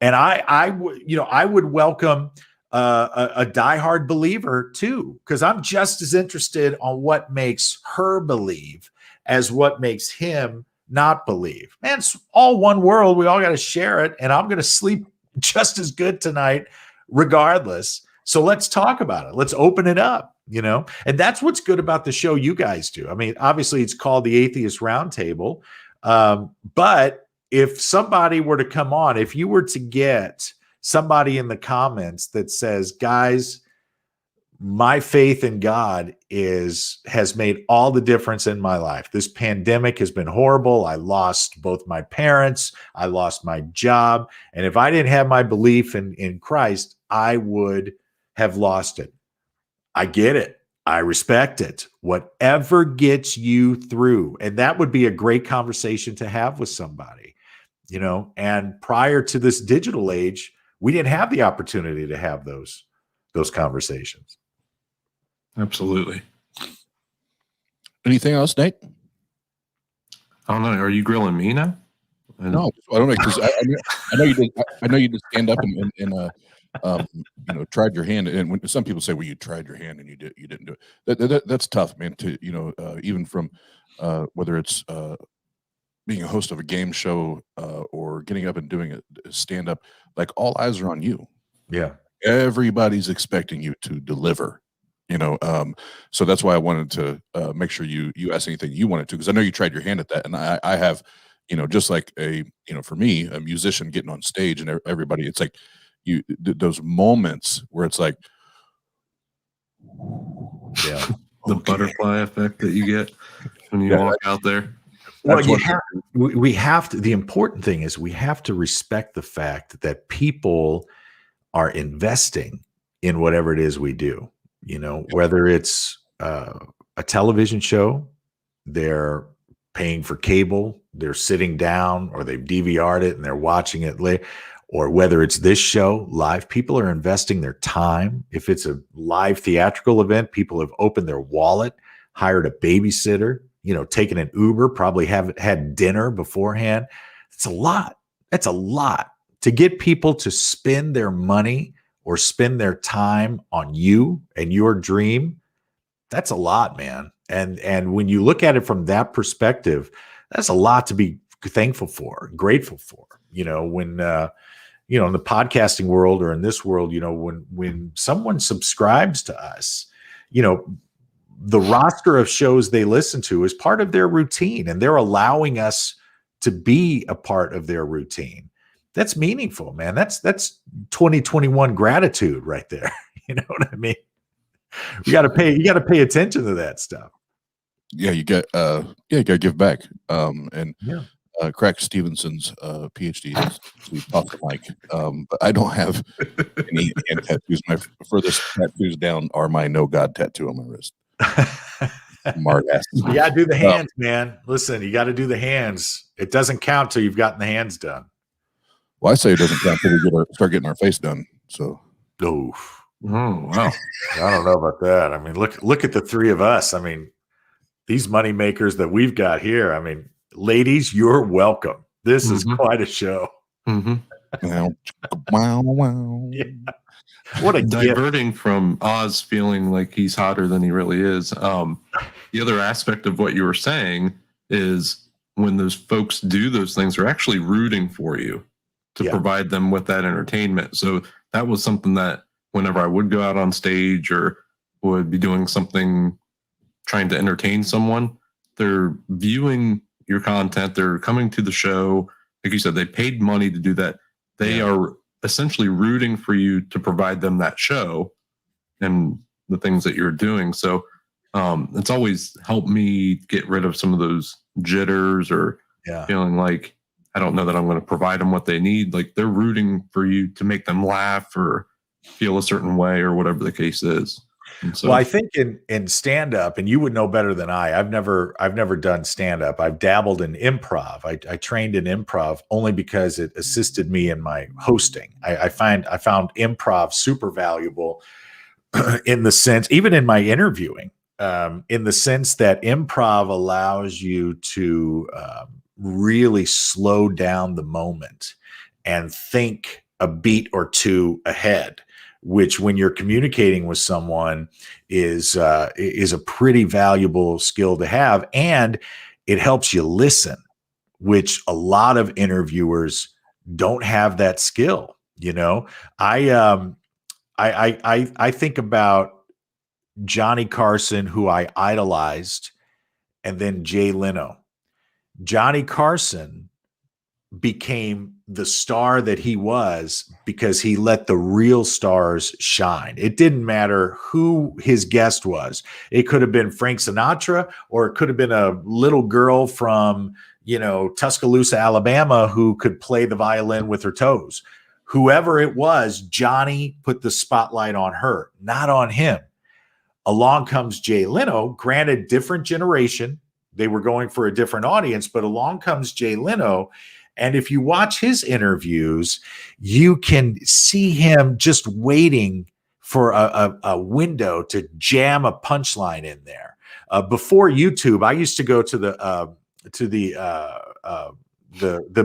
And I would welcome a diehard believer too, because I'm just as interested on what makes her believe as what makes him not believe. Man, it's all one world. We all got to share it. And I'm going to sleep just as good tonight, regardless. So let's talk about it. Let's open it up. And that's what's good about the show you guys do. I mean, obviously it's called the Atheist Roundtable. But if somebody were to come on, if you were to get somebody in the comments that says, guys, my faith in God has made all the difference in my life. This pandemic has been horrible. I lost both my parents. I lost my job. And if I didn't have my belief in Christ, I would have lost it. I get it. I respect it. Whatever gets you through. And that would be a great conversation to have with somebody, and prior to this digital age, we didn't have the opportunity to have those conversations. Absolutely. Anything else, Nate? I don't know. Are you grilling me now? No, I don't know, because I know you did. I know you did stand up and tried your hand. And when some people say, "Well, you tried your hand and you didn't do it," that's tough, man. To even from whether it's being a host of a game show or getting up and doing a stand up, like all eyes are on you. Yeah. Everybody's expecting you to deliver. So that's why I wanted to make sure you asked anything you wanted to, because I know you tried your hand at that, and I have. Just like for me, a musician getting on stage and everybody, it's like those moments where it's like, yeah, the butterfly effect that you get when you walk out there. Well, we have to. The important thing is we have to respect the fact that people are investing in whatever it is we do. Whether it's a television show, they're paying for cable, they're sitting down, or they've DVR'd it and they're watching it later, or whether it's this show live, people are investing their time. If it's a live theatrical event, people have opened their wallet, hired a babysitter, taken an Uber, probably haven't had dinner beforehand. It's a lot. That's a lot to get people to spend their money or spend their time on you and your dream. That's a lot, man. And when you look at it from that perspective, that's a lot to be thankful for, grateful for. When in the podcasting world or in this world, when someone subscribes to us, the roster of shows they listen to is part of their routine, and they're allowing us to be a part of their routine. That's meaningful, man. That's 2021 gratitude right there. You know what I mean? You got to pay attention to that stuff. Yeah, you got to give back. Craig Stevenson's PhD is off the mic. But I don't have any hand tattoos. My furthest tattoos down are my no God tattoo on my wrist. Smart ass. You got to do the hands, man. Listen, you got to do the hands. It doesn't count till you've gotten the hands done. Well, I say it doesn't count till we start getting our face done. So. Oh wow. I don't know about that. I mean, look at the three of us. I mean, these money makers that we've got here. I mean, ladies, you're welcome. This is quite a show. Wow, wow. Yeah. What a diverting gift. From Oz feeling like he's hotter than he really is. The other aspect of what you were saying is when those folks do those things, they're actually rooting for you to provide them with that entertainment. So that was something that whenever I would go out on stage or would be doing something trying to entertain someone, they're viewing your content, they're coming to the show. Like you said, they paid money to do that. They are essentially rooting for you to provide them that show and the things that you're doing. So it's always helped me get rid of some of those jitters or feeling like I don't know that I'm going to provide them what they need. Like they're rooting for you to make them laugh or feel a certain way or whatever the case is. So, well, I think in stand up, and you would know better than I've never done stand up. I've dabbled in improv. I trained in improv only because it assisted me in my hosting. I found improv super valuable in the sense, even in my interviewing, in the sense that improv allows you to really slow down the moment and think a beat or two ahead, which when you're communicating with someone is a pretty valuable skill to have. And it helps you listen, which a lot of interviewers don't have that skill. I think about Johnny Carson, who I idolized, and then Jay Leno. Johnny Carson became the star that he was because he let the real stars shine. It didn't matter who his guest was. It could have been Frank Sinatra, or it could have been a little girl from, Tuscaloosa, Alabama, who could play the violin with her toes. Whoever it was, Johnny put the spotlight on her, not on him. Along comes Jay Leno, granted different generation. They were going for a different audience, but along comes Jay Leno. And if you watch his interviews, you can see him just waiting for a window to jam a punchline in there. Before YouTube, I used to go to the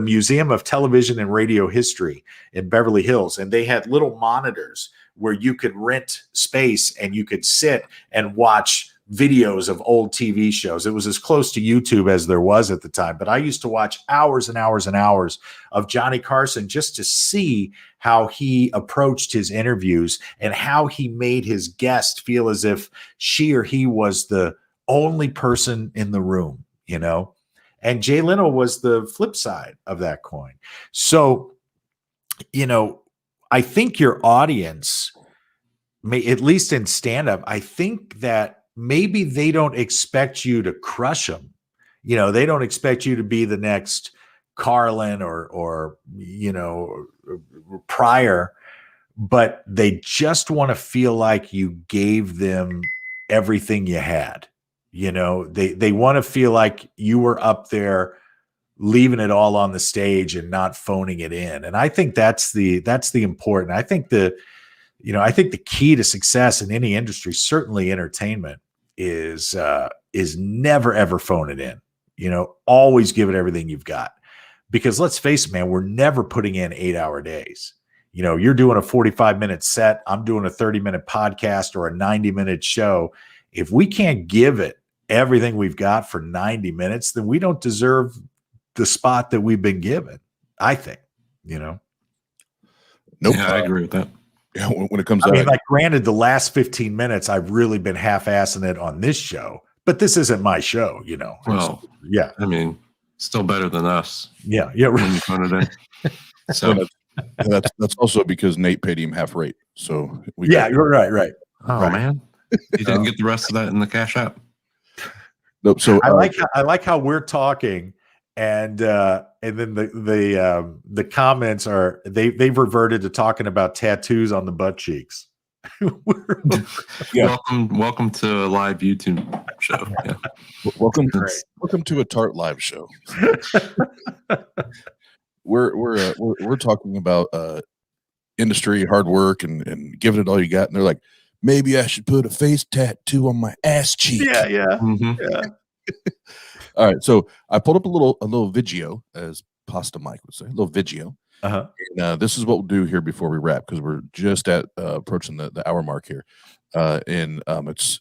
Museum of Television and Radio History in Beverly Hills, and they had little monitors where you could rent space and you could sit and watch videos of old TV shows. It was as close to YouTube as there was at the time, but I used to watch hours and hours and hours of Johnny Carson just to see how he approached his interviews and how he made his guest feel as if she or he was the only person in the room, you know? And Jay Leno was the flip side of that coin. So, you know, I think your audience may, at least in stand-up, I think that maybe they don't expect you to crush them. You know, they don't expect you to be the next Carlin or you know, Pryor, but they just want to feel like you gave them everything you had. You know, they want to feel like you were up there leaving it all on the stage and not phoning it in. And I think that's the important. I think the key to success in any industry, certainly entertainment, is never ever phone it in. You know, always give it everything you've got. Because let's face it, man, we're never putting in 8-hour days. You know, you're doing a 45-minute set, I'm doing a 30-minute podcast or a 90-minute show. If we can't give it everything we've got for 90 minutes, then we don't deserve the spot that we've been given, I think, you know? Nope. Yeah, I agree with that. Yeah, when it comes I out, mean, like, granted, the last 15 minutes, I've really been half-assing it on this show, but this isn't my show, you know? Well, yeah. I mean, still better than us. Yeah. When you phone it in. So that's also because Nate paid him half rate. So you're right. Oh Right. man, you didn't get the rest of that in the Cash App. Nope. So I like how we're talking, and then the comments are they've reverted to talking about tattoos on the butt cheeks. Yeah. Welcome to a live YouTube show. Yeah. welcome to a TART live show. We're talking about industry, hard work, and giving it all you got. And they're like, maybe I should put a face tattoo on my ass cheek. Yeah. Mm-hmm. Yeah. All right. So I pulled up a little video, as Pasta Mike would say, a little video. Uh-huh. And this is what we'll do here before we wrap, because we're just at approaching the hour mark here. It's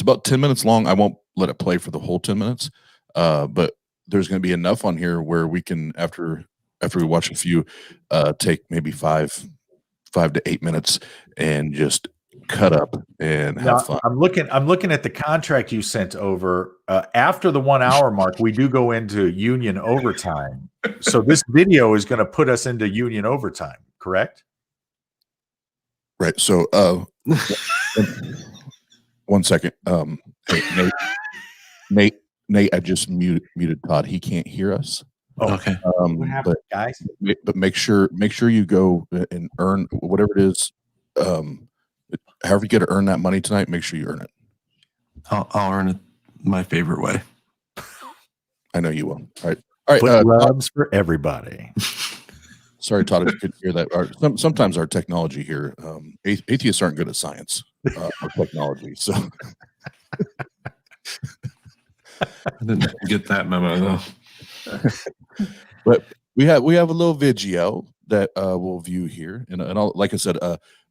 about 10 minutes long. I won't let it play for the whole 10 minutes, but there's going to be enough on here where we can, after we watch a few, take maybe 5 to 8 minutes and just cut up and have fun. I'm looking at the contract you sent over. After the 1 hour mark, we do go into union overtime. So this video is going to put us into union overtime, correct? Right. So 1 second. Hey, Nate, I just muted Todd. He can't hear us. Oh, okay. What happened, guys? But make sure you go and earn whatever it is. However you get to earn that money tonight, make sure you earn it. I'll earn it my favorite way. I know you will. All right. All right. Put gloves for everybody. Sorry, Todd, if you could hear that. Sometimes our technology here, atheists aren't good at science or technology. So I didn't get that memo though. But we have a little video that we'll view here, and I'll, like I said,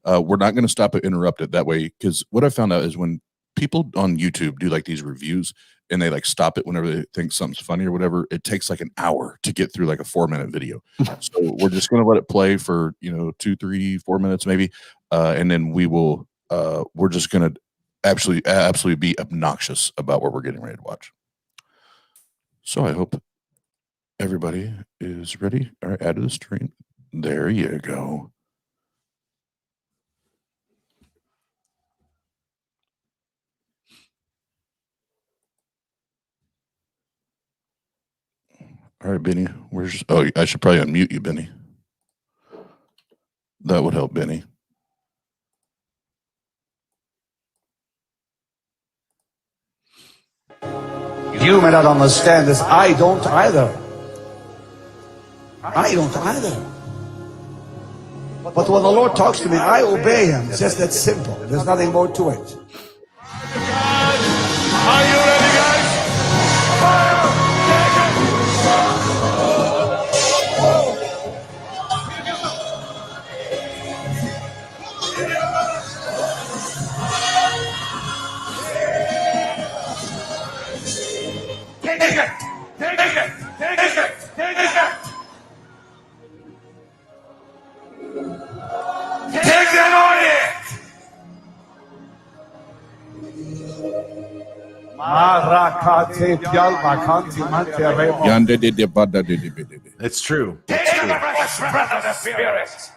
we're not going to stop it, interrupt it that way, because what I found out is when people on YouTube do like these reviews and they like stop it whenever they think something's funny or whatever, it takes like an hour to get through like a 4-minute video. So we're just going to let it play for 2, 3, 4 minutes maybe, and then we will. We're just going to absolutely be obnoxious about what we're getting ready to watch. So I hope everybody is ready. All right, add to the stream. There you go. All right, Benny. I should probably unmute you, Benny. That would help, Benny. You may not understand this. I don't either. I don't either. But when the Lord talks to me, I obey him. It's just that simple. There's nothing more to it. Are you ready, guys? Fire! Take it! Take it! Take it! Take it! Take it! Take that audience! It's true. Take the fresh breath of the Spirit!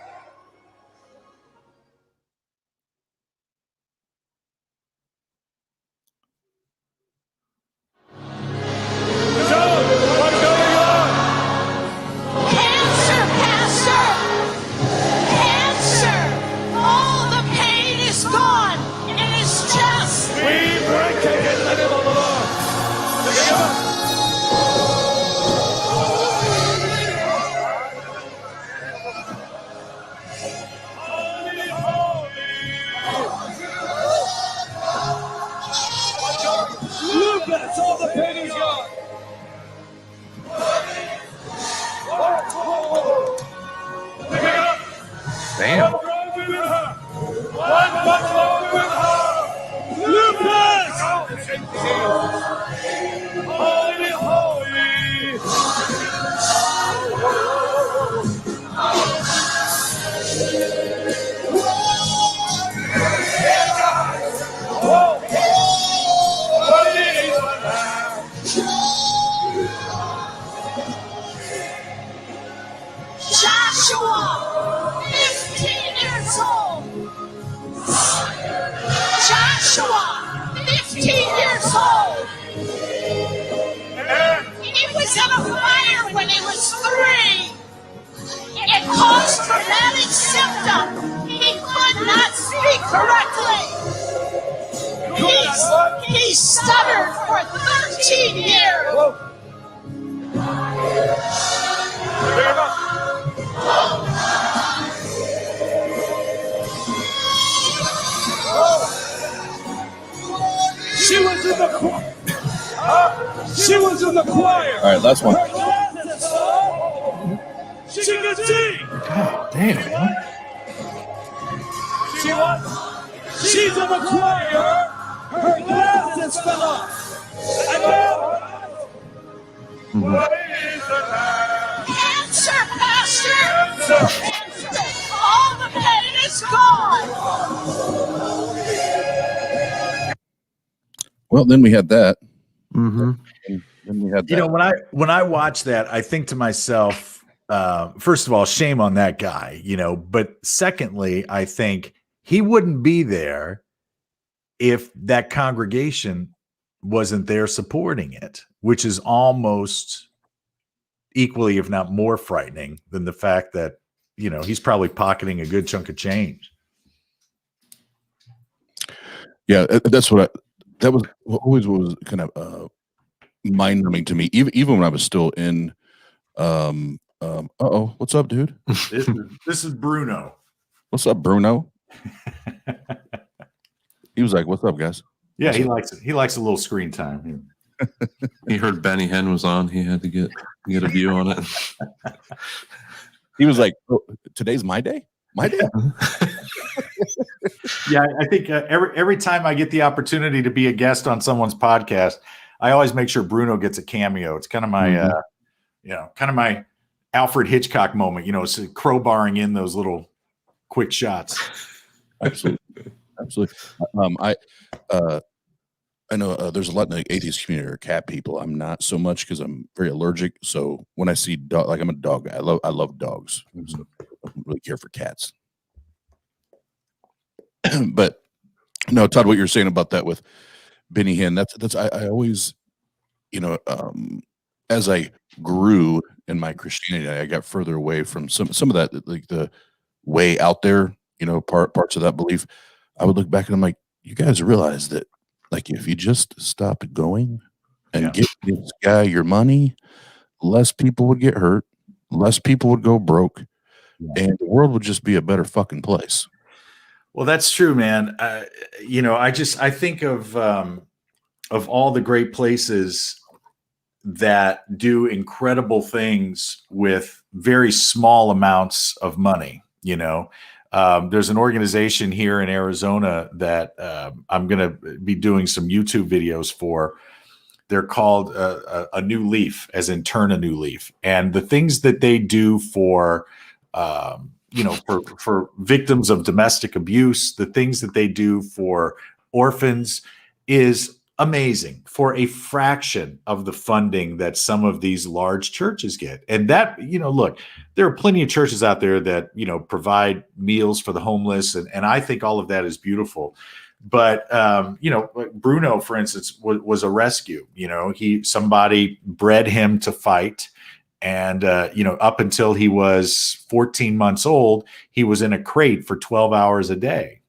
Cancer, Pastor! Cancer! All the pain is gone in his chest! We break it in the name of the Lord! Holy, holy! Lucas, all the pain is gone! Damn. One much longer with her! Lucas! Holy, holy! Joshua, 15 years old. Joshua, 15 years old. He was in a fire when he was 3. It caused traumatic symptoms. He could not speak correctly. He stuttered for 13 years. She was in the choir. She was in the choir. All right, last one. She can sing. God damn. What? She was. She's in the choir. Her glasses fell off. And now. What is the matter? Cancer, Pastor! Cancer! All the pain is gone! Well, then we had that. Mm-hmm. And then we had that. You know, when I watch that, I think to myself, first of all, shame on that guy, you know, but secondly, I think he wouldn't be there if that congregation wasn't there supporting it, which is almost equally, if not more frightening than the fact that, you know, he's probably pocketing a good chunk of change. Yeah, that's what that was always what was kind of mind numbing to me. Even when I was still in, what's up, dude? This is Bruno. What's up, Bruno? He was like, "What's up, guys?" Yeah, he likes it. He likes a little screen time. He heard Benny Hinn was on. He had to get a view on it. He was like, oh, "Today's my day. My day." Yeah, I think every time I get the opportunity to be a guest on someone's podcast, I always make sure Bruno gets a cameo. It's kind of my, kind of my Alfred Hitchcock moment. You know, so crowbarring in those little quick shots. Absolutely. I know there's a lot in the atheist community are cat people. I'm not so much because I'm very allergic. So when I see dog, like I'm a dog guy. I love dogs. So I don't really care for cats. But no, Todd, what you're saying about that with Benny Hinn, I always, you know, as I grew in my Christianity, I got further away from some of that, like the way out there, you know, parts of that belief. I would look back and I'm like, you guys realize that, like, if you just stop going and give this guy your money, less people would get hurt, less people would go broke. and the world would just be a better fucking place. Well, that's true, man. I think of all the great places that do incredible things with very small amounts of money. There's an organization here in Arizona that I'm going to be doing some YouTube videos for. They're called A New Leaf, as in turn a new leaf. And the things that they do for victims of domestic abuse, the things that they do for orphans is amazing, for a fraction of the funding that some of these large churches get. And that, look, there are plenty of churches out there that, provide meals for the homeless. And I think all of that is beautiful. But, Bruno, for instance, was a rescue. Somebody bred him to fight. And, up until he was 14 months old, he was in a crate for 12 hours a day,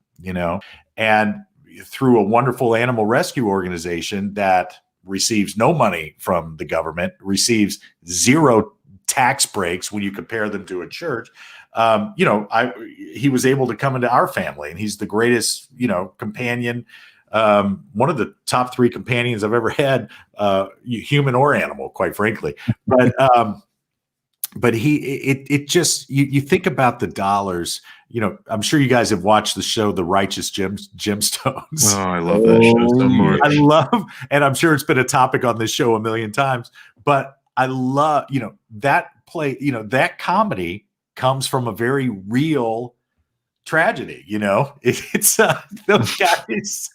and through a wonderful animal rescue organization that receives no money from the government, receives zero tax breaks when you compare them to a church. He was able to come into our family, and he's the greatest, companion. One of the top 3 companions I've ever had, human or animal, quite frankly. But you think about the dollars. I'm sure you guys have watched the show, The Righteous Gemstones. Oh, I love that show so much. And I'm sure it's been a topic on this show a million times. But I love, that play. That comedy comes from a very real tragedy. It's those guys.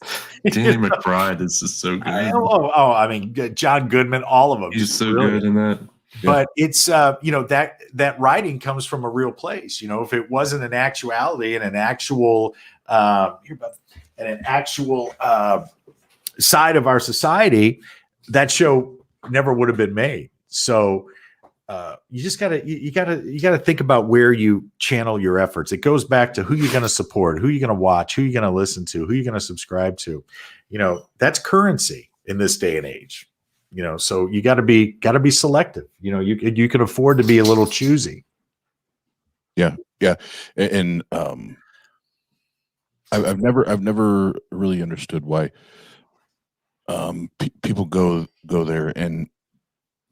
Danny McBride is just so good. I mean, John Goodman, all of them. He's so good in that. But it's that writing comes from a real place. If it wasn't an actuality and an actual side of our society, that show never would have been made. So you just gotta think about where you channel your efforts. It goes back to who you're going to support, who you're going to watch, who you're going to listen to, who you're going to subscribe to. That's currency in this day and age. So you got to be selective. You can afford to be a little choosy. Yeah. And I've never really understood why people go there, and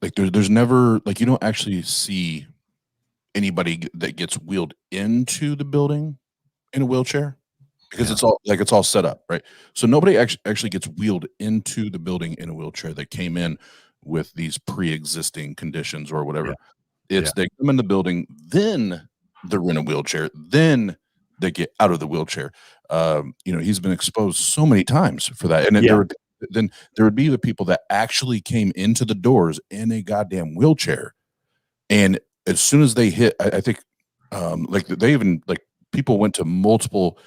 like there's never, like, you don't actually see anybody that gets wheeled into the building in a wheelchair, because it's all set up, right? So nobody actually gets wheeled into the building in a wheelchair that came in with these pre-existing conditions or whatever. They come in the building, then they're in a wheelchair, then they get out of the wheelchair. He's been exposed so many times for that. And then there would be the people that actually came into the doors in a goddamn wheelchair. And as soon as they hit, I think they even, like, people went to multiple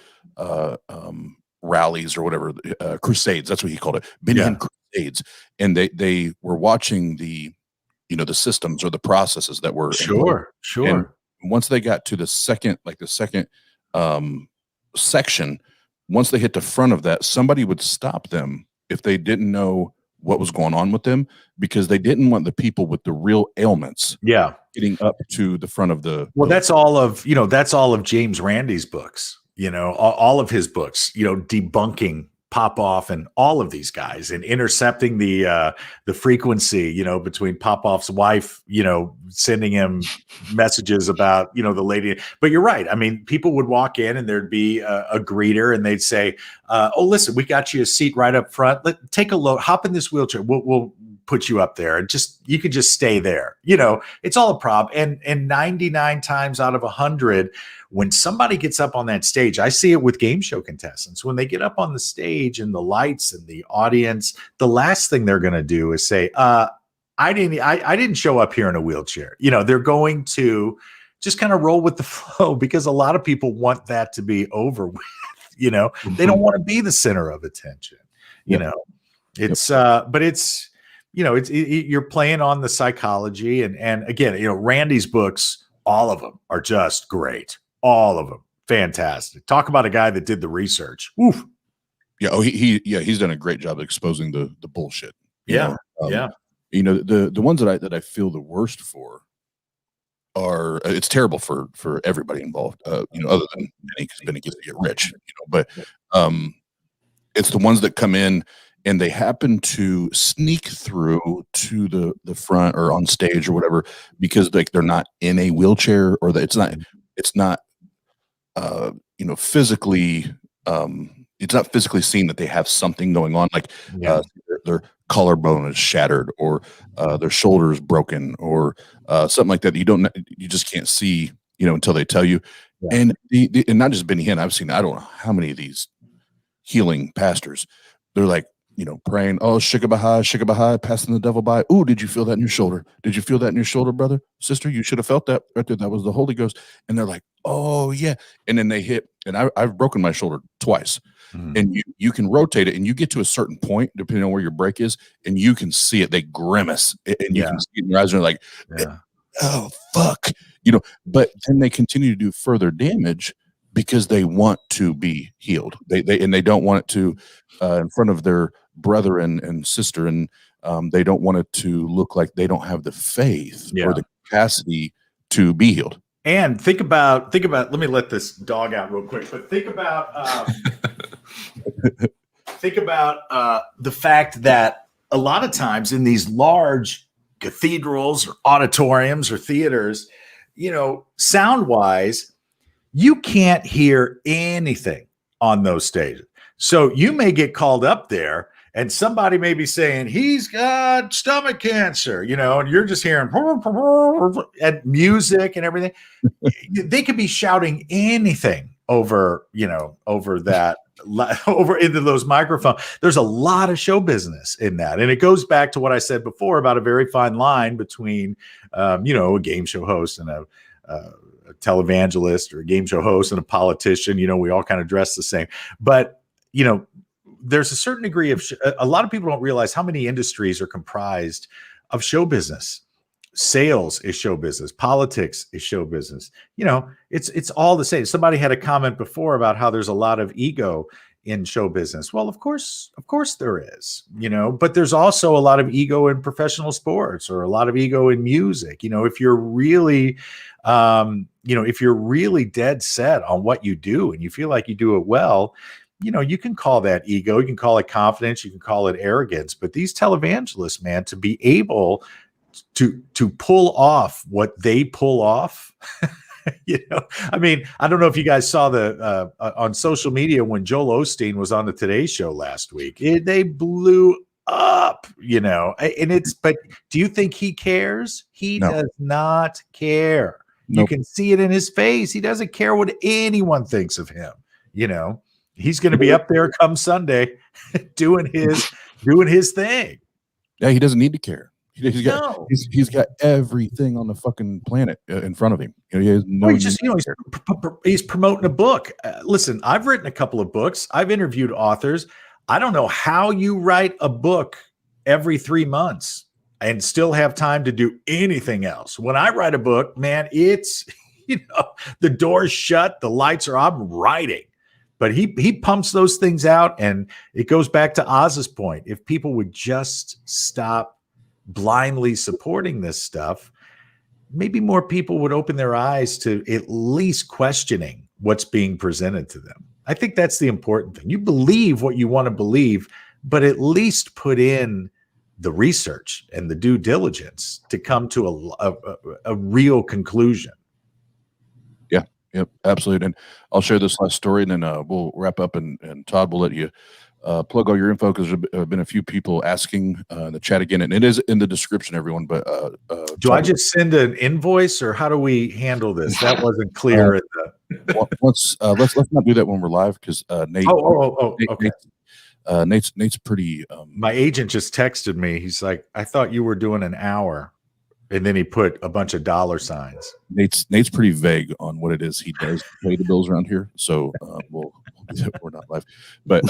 rallies or whatever, crusades, that's what he called it, Benny crusades, and they were watching the systems or the processes that were sure. And once they got to the second section, once they hit the front of that, somebody would stop them if they didn't know what was going on with them, because they didn't want the people with the real ailments getting up to the front of the that's all of James Randi's books, all of his books, debunking Popoff and all of these guys, and intercepting the frequency, between Popoff's wife, sending him messages about, the lady. But you're right. I mean, people would walk in and there'd be a greeter, and they'd say, "Oh, listen, we got you a seat right up front. Take a load, hop in this wheelchair. We'll put you up there, and you could just stay there." It's all a problem. And 99 times out of 100, when somebody gets up on that stage, I see it with game show contestants. When they get up on the stage and the lights and the audience, the last thing they're going to do is say, I didn't show up here in a wheelchair. They're going to just kind of roll with the flow, because a lot of people want that to be over with. They don't want to be the center of attention. But it's, you're playing on the psychology, and again, Randi's books, all of them are just great. All of them. Fantastic. Talk about a guy that did the research. Oof. Yeah. Oh, he's done a great job of exposing the bullshit. The ones that I feel the worst for are it's terrible for everybody involved. Other than Benny, because Benny gets to get rich. But it's the ones that come in and they happen to sneak through to the front or on stage or whatever because they're not in a wheelchair or that it's not physically it's not physically seen that they have something going on, like their collarbone is shattered or their shoulder is broken or something like that. You just can't see until they tell you. And and not just Benny Hinn, I've seen I don't know how many of these healing pastors, they're like praying, oh, shikabahai, passing the devil by. Ooh, did you feel that in your shoulder? Did you feel that in your shoulder, brother, sister? You should have felt that right there. That was the Holy Ghost. And they're like, oh yeah. And then they hit, and I've broken my shoulder twice. And you can rotate it, and you get to a certain point, depending on where your break is, and you can see it. They grimace, and you can see it in your eyes, and they're like, oh fuck, But then they continue to do further damage because they want to be healed. They don't want it to in front of their brother and sister, and they don't want it to look like they don't have the faith or the capacity to be healed. And think about. Let me let this dog out real quick. But think about the fact that a lot of times in these large cathedrals or auditoriums or theaters, sound wise, you can't hear anything on those stages. So you may get called up there and somebody may be saying he's got stomach cancer, and you're just hearing and music and everything. They could be shouting anything over that, over into those microphones. There's a lot of show business in that. And it goes back to what I said before about a very fine line between, a game show host and a televangelist, or a game show host and a politician. We all kind of dress the same, but there's a certain degree of a lot of people don't realize how many industries are comprised of show business. Sales is show business. Politics is show business. It's all the same. Somebody had a comment before about how there's a lot of ego in show business. Well, of course there is, but there's also a lot of ego in professional sports or a lot of ego in music. If you're really, if you're really dead set on what you do and you feel like you do it well, you can call that ego, you can call it confidence, you can call it arrogance, but these televangelists, man, to be able to pull off what they pull off, I mean, I don't know if you guys saw the on social media when Joel Osteen was on the Today Show last week, they blew up, but do you think he cares? He does not care. Nope. You can see it in his face. He doesn't care what anyone thinks of him. He's going to be up there come Sunday doing his thing. Yeah, he doesn't need to care. He's got everything on the fucking planet in front of him. He has no. Well, he's promoting a book. Listen, I've written a couple of books. I've interviewed authors. I don't know how you write a book every 3 months and still have time to do anything else. When I write a book, man, it's the door's shut, the lights are off, I'm writing. But he pumps those things out, and it goes back to Oz's point. If people would just stop blindly supporting this stuff, maybe more people would open their eyes to at least questioning what's being presented to them. I think that's the important thing. You believe what you want to believe, but at least put in the research and the due diligence to come to a real conclusion. Yep, absolutely. And I'll share this last story, and then we'll wrap up. And Todd will let you plug all your info, because there have been a few people asking in the chat again, and it is in the description, everyone. But do I just send an invoice, or how do we handle this? That wasn't clear. Let's not do that when we're live, because Nate. Okay. Nate's pretty. My agent just texted me. He's like, "I thought you were doing an hour." And then he put a bunch of dollar signs. Nate's pretty vague on what it is he does to pay the bills around here. So we're not live. But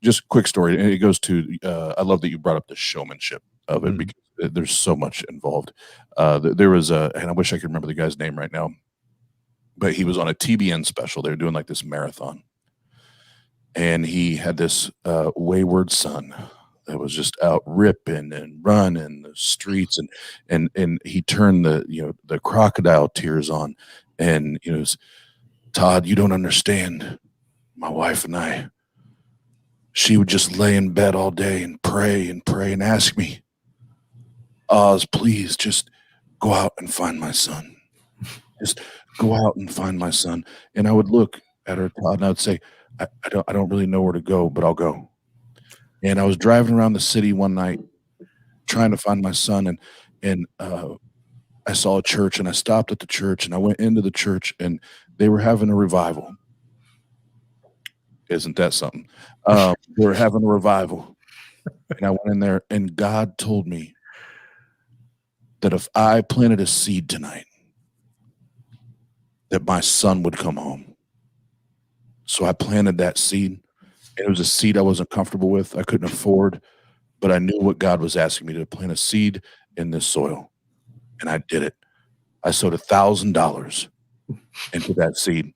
just a quick story. And it goes to, I love that you brought up the showmanship of it, because there's so much involved. There was and I wish I could remember the guy's name right now, but he was on a TBN special. They were doing like this marathon. And he had this wayward son that was just out ripping and running the streets, and he turned the crocodile tears on, and Todd, you don't understand. My wife and I, she would just lay in bed all day and pray and ask me, Oz, please just go out and find my son. Just go out and find my son. And I would look at her, Todd, and I would say, I don't really know where to go, but I'll go. And I was driving around the city one night trying to find my son, and I saw a church, and I stopped at the church, and I went into the church, and they were having a revival. Isn't that something? They were having a revival. And I went in there, and God told me that if I planted a seed tonight, that my son would come home. So I planted that seed. And it was a seed I wasn't comfortable with. I couldn't afford, but I knew what God was asking me to plant a seed in this soil. And I did it. I sowed $1,000 into that seed.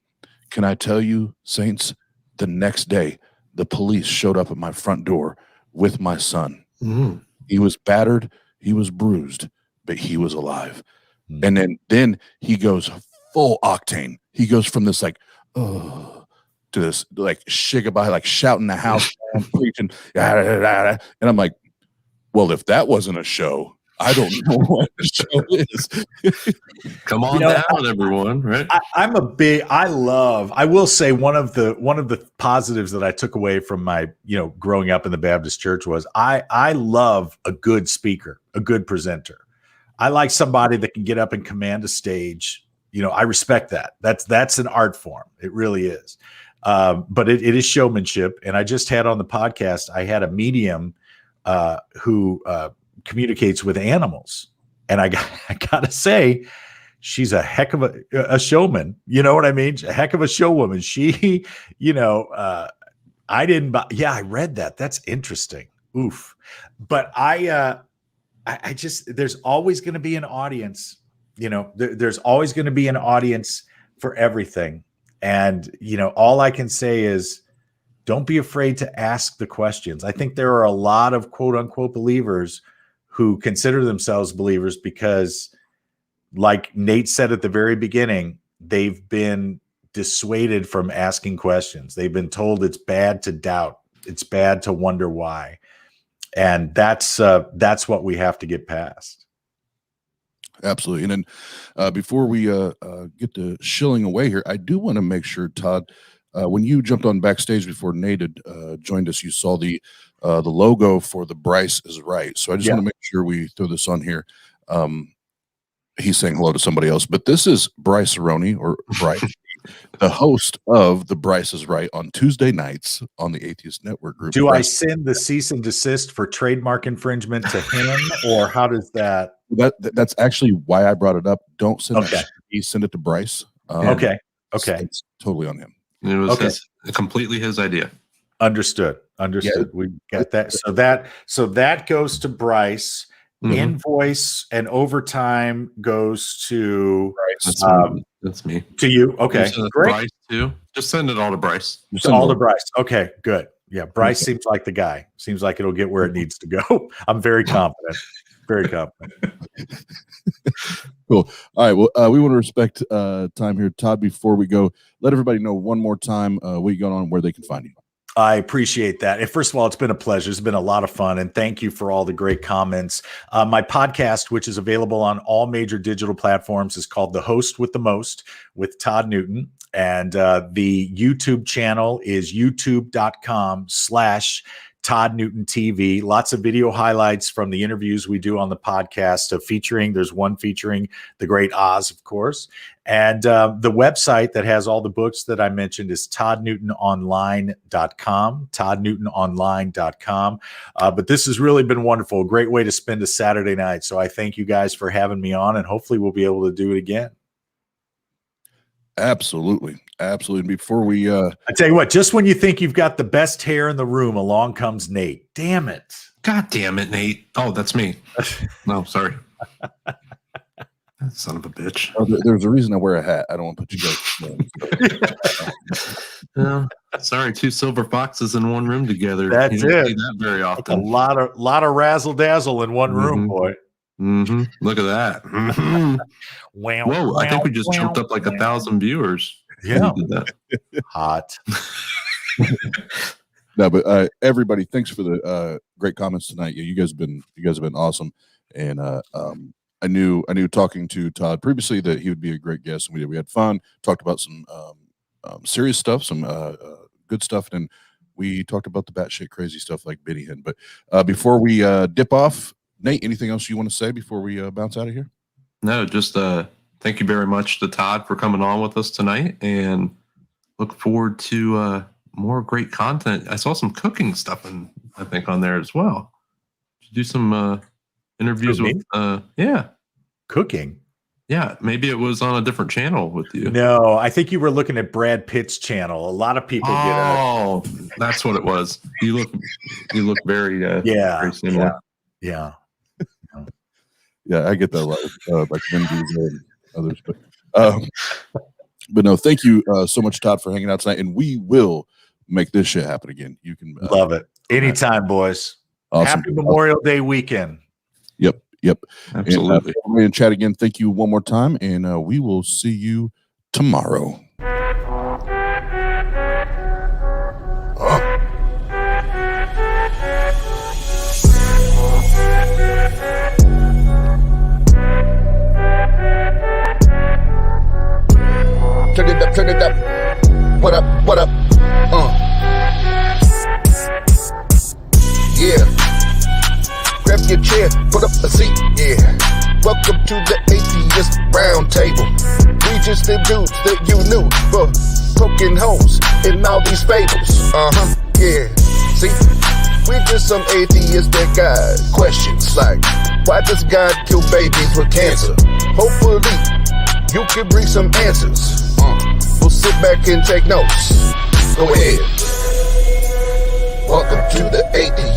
Can I tell you, saints, the next day, the police showed up at my front door with my son. Mm. He was battered. He was bruised, but he was alive. And then he goes full octane. He goes from this to this shigabai, like shouting the house down, preaching, and I'm like, well, if that wasn't a show, I don't know what the show is. Come on down, everyone. Right? I will say one of the positives that I took away from my growing up in the Baptist church was I love a good speaker, a good presenter. I like somebody that can get up and command a stage. I respect that. That's an art form. It really is. But it is showmanship. And I just had on the podcast, I had a medium who communicates with animals. And I gotta say, she's a heck of a showman. You know what I mean? A heck of a showwoman. She, I read that. That's interesting. Oof. But I just, there's always going to be an audience, there's always going to be an audience for everything. And, all I can say is don't be afraid to ask the questions. I think there are a lot of quote unquote believers who consider themselves believers because, like Nate said at the very beginning, they've been dissuaded from asking questions. They've been told it's bad to doubt. It's bad to wonder why. And that's what we have to get past. Absolutely. And then before we get to shilling away here, I do want to make sure, Todd, when you jumped on backstage before Nate had joined us, you saw the logo for the Bryce is Right. So I just want to make sure we throw this on here. He's saying hello to somebody else, but this is Bryce Aroni, or Bryce, the host of the Bryce is Right on Tuesday nights on the Atheist Network Group. Do I send the cease and desist for trademark infringement to him, or how does that? That's actually why I brought it up. Don't send that. Send it to Bryce. Okay. It's totally on him. It was completely his idea. Understood. Yeah. We got that. So that goes to Bryce. Mm-hmm. Invoice and overtime goes to Bryce. That's me. To you. Okay. Great. Bryce too. Just send it all to Bryce. All to Bryce. Okay, good. Yeah, Bryce seems like the guy. Seems like it'll get where it needs to go. I'm very confident. Very confident. Cool. All right. Well, we want to respect time here, Todd. Before we go, let everybody know one more time what you got on, where they can find you. I appreciate that. And first of all, it's been a pleasure. It's been a lot of fun. And thank you for all the great comments. My podcast, which is available on all major digital platforms, is called The Host with the Most with Todd Newton. And the YouTube channel is youtube.com/Todd Newton TV. Lots of video highlights from the interviews we do on the podcast there's one featuring the great Oz, of course. And the website that has all the books that I mentioned is toddnewtononline.com, toddnewtononline.com. But this has really been wonderful. A great way to spend a Saturday night. So I thank you guys for having me on, and hopefully we'll be able to do it again. Absolutely. Before we I tell you what, just when you think you've got the best hair in the room, along comes Nate. Damn it. God damn it, Nate. Oh, that's me. No, sorry. Son of a bitch. Oh, there's a reason I wear a hat. I don't want to put you guys. Well, sorry, 2 silver foxes in one room together. That's You don't it. see that very A often. lot of razzle dazzle in one room, Mhm. boy. Mm-hmm. Look at that. Mhm. Wow, Whoa, I think we just wow, jumped up like wow. 1,000 viewers. when Yeah, you did that. hot. No, but everybody, thanks for the great comments tonight. Yeah, you guys have been awesome, and I knew talking to Todd previously that he would be a great guest, and we had fun. Talked about some serious stuff, some good stuff, and we talked about the batshit crazy stuff like Benny Hinn. But before we dip off, Nate, anything else you want to say before we bounce out of here? No, just thank you very much to Todd for coming on with us tonight, and look forward to more great content. I saw some cooking stuff, I think on there as well. Did you do some interviews with? Yeah, Cooking. yeah. Maybe it was on a different channel with you. No, I think you were looking at Brad Pitt's channel. A lot of people get Oh, that's what it was. You look very very similar. yeah. Yeah, I get that a lot with like Vin Diesel and others. But no, thank you so much, Todd, for hanging out tonight, and we will make this shit happen again. You can Love it. Anytime, boys. Awesome. Happy Memorial Day weekend. Yep. Absolutely. And chat again. Thank you one more time, and we will see you tomorrow. Turn it up. What up? Yeah. Grab your chair, put up a seat, yeah. Welcome to the Atheist Round Table. We just the dudes that you knew for poking holes in all these fables. Yeah. See, we just some atheists that got questions like, why does God kill babies with cancer? Hopefully, you can bring some answers. We'll sit back and take notes. Go ahead. Welcome to the Atheist